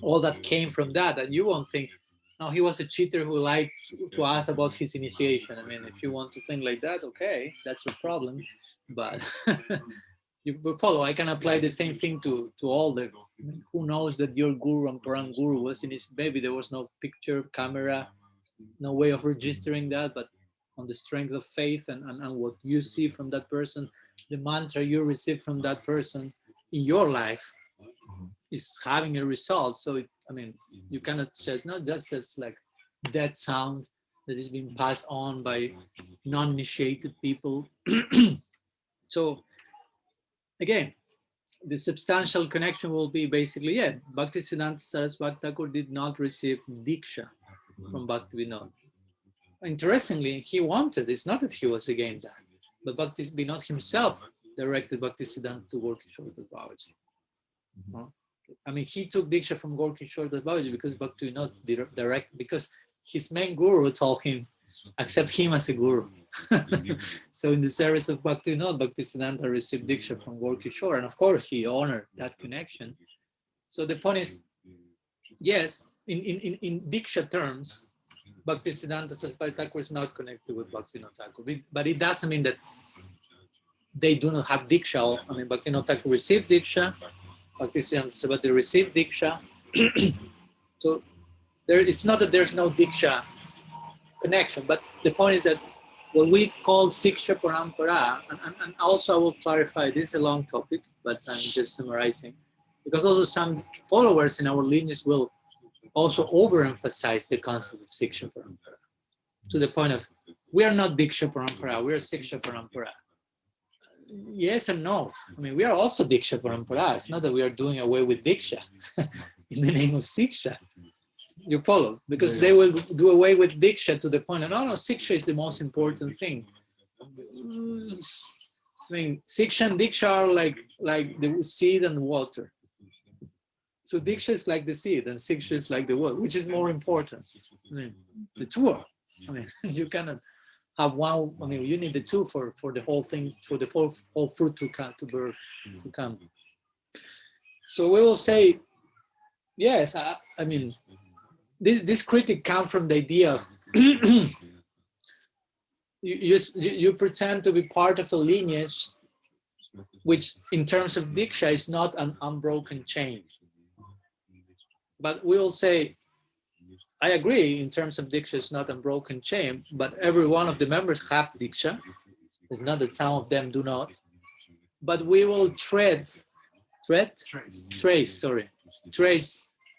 A: all that came from that. And you won't think, no, he was a cheater who lied to us about his initiation. I mean, if you want to think like that, okay, that's your problem. But you follow, I can apply the same thing to all the, who knows that your guru and Paran guru was in his, maybe there was no picture, camera, no way of registering that, but on the strength of faith and what you see from that person, the mantra you receive from that person in your life is having a result. So, you cannot say, not just it's like that sound that is being passed on by non-initiated people. So again, the substantial connection will be basically, Bhaktisiddhanta Saraswati Thakur did not receive Diksha from Bhaktivinoda. Interestingly, he wanted, it's not that he was against that, but Bhaktivinoda himself directed Bhaktisiddhanta to Gaura-Kishore Das Babaji. He took Diksha from Gaura-Kishore Das Babaji because Bhaktivinoda because his main guru told him, accept him as a guru. So in the service of Bhaktivinoda, Bhaktisiddhanta received Diksha from Gaura-Kishore, and of course he honored that connection. So the point is, yes, in Diksha terms, Bhaktisiddhanta Saraswati Thakur is not connected with Bhaktivinoda Thakur, but it doesn't mean that they do not have Diksha. Bhaktivinoda Thakur received Diksha, Bhaktisiddhanta Saraswati received Diksha. So it's not that there's no Diksha connection, but the point is that what we call Siksha Parampara, and also I will clarify, this is a long topic, but I'm just summarizing, because also some followers in our lineage will also overemphasize the concept of Siksha Parampara, to the point of, we are not Diksha Parampara, we are Siksha Parampara. Yes and no. We are also Diksha Parampara. It's not that we are doing away with Diksha in the name of Siksha. You follow? Because they will do away with Diksha to the point of, no, Siksha is the most important thing. I mean, Siksha and Diksha are like the seed and water. So Diksha is like the seed and Siksha is like the water. Which is more important? I mean, the two are. I mean, you cannot have one. I mean, you need the two for the whole thing, for the whole fruit to come. So we will say, yes. I mean, this critic comes from the idea of you pretend to be part of a lineage, which in terms of Diksha is not an unbroken chain. But we will say, I agree, in terms of Diksha is not an unbroken chain, but every one of the members have Diksha. It's not that some of them do not. But we will trace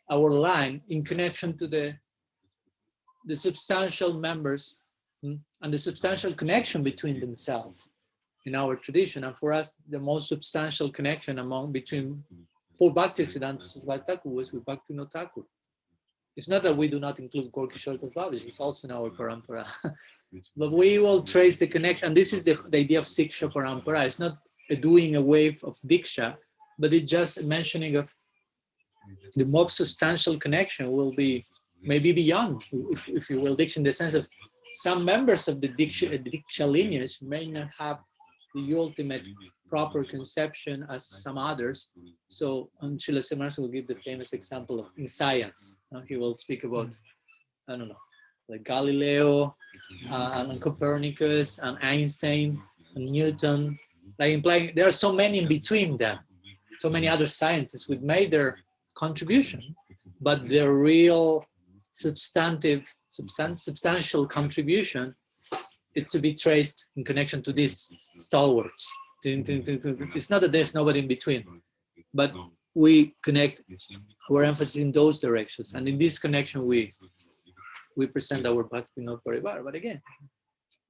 A: our line in connection to the substantial members and the substantial connection between themselves in our tradition. And for us, the most substantial connection between for Bhaktisiddhanta Thakur was with Bhaktivinoda Thakur. It's not that we do not include Gaura Kishora Das Babaji, it's also in our parampara. But we will trace the connection, and this is the idea of Siksha parampara. It's not a doing away of Diksha, but it's just a mentioning of the most substantial connection will be maybe beyond, if you will, Diksha, in the sense of some members of the Diksha lineage may not have the ultimate proper conception as some others. So, and Srila Siddhartha will give the famous example of in science. He will speak about, I don't know, like Galileo and Copernicus and Einstein and Newton, like implying there are so many in between them, so many other scientists who made their contribution, but their real substantial contribution is to be traced in connection to these stalwarts. It's not that there's nobody in between, but we connect our emphasis in those directions, and in this connection we present our Bhaktivinoda Parivar. But again,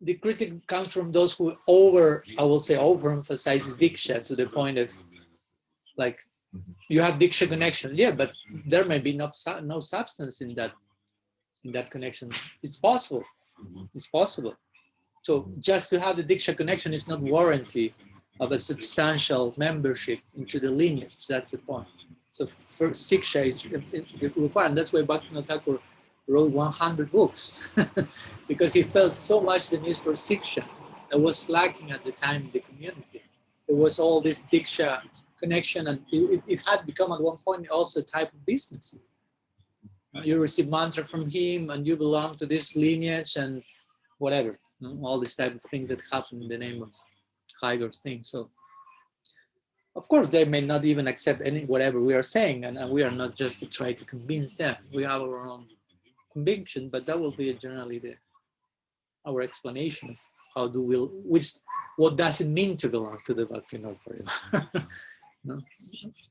A: the critic comes from those who overemphasizes Diksha to the point of like, you have Diksha connection, yeah, but there may be no substance in that connection. It's possible. So just to have the Diksha connection is not warranty of a substantial membership into the lineage. That's the point. So for Siksha is required, and that's why Bhaktivinoda Thakur wrote 100 books because he felt so much the need for Siksha that was lacking at the time in the community. There was all this Diksha connection, and it had become at one point also a type of business. You receive mantra from him and you belong to this lineage and whatever, all these type of things that happen in the name of higher things. So of course they may not even accept whatever we are saying, and we are not just to try to convince them. We have our own conviction, but that will be generally our explanation of how what does it mean to belong to the Bhaktivinoda Parivar. No?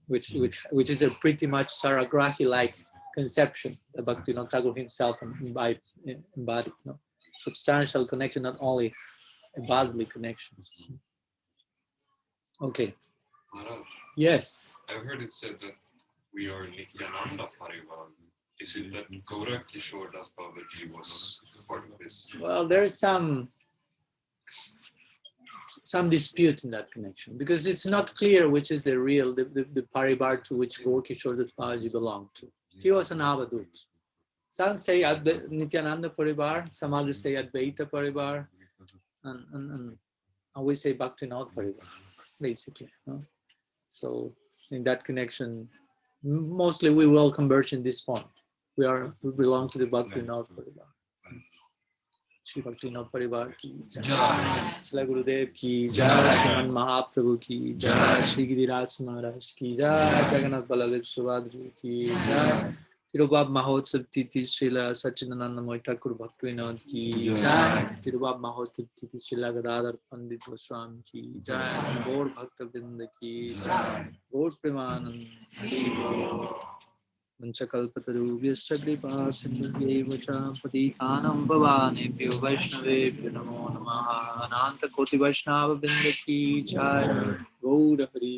A: Which is a pretty much Saragrahi-like conception that Bhaktivinoda Thakur himself embodied. No? Substantial connection, not only a bodily connection. Okay.
E: Maharaj,
A: yes.
E: I've heard it said that we are Nityananda Parivar. Is it that Gaura Kishora Das Babaji was part of this?
A: Well, there is some dispute in that connection because it's not clear which is the Parivar to which Gaura Kishora Das Babaji belonged to. He was an Avadut. Some say Nityananda Parivar, some others say Advaita Parivar, and we say Bhaktivinoda Parivar, basically. No? So in that connection, mostly we will converge in this point. We belong to the Bhaktivinoda Parivar. Shri Bhaktivinoda Parivar ki jai, Shri Gurudev ki jai, Shriman Mahaprabhu ki jai, Shri Giriraj Maharaj ki jai, Jagannath Baladev Subhadri ki jai, Tirobhava Mahotsava Tithi Srila Satchidananda Moy Thakur Bhaktivinoda ki jai, Tirobhava Mahotsava Tithi Srila Gadadhar Pandit Goswami ki jai, Gaur Bhaktivinoda ki jai, Gaur Premanand. Vanchakalpatarubhyasya kripa sindhubhyaiva cha patithanam pavanebhyo vaishnavebhyo namo namaha. Ananta Koti Vaishnava Vrinda ki jai. Gaur Hari.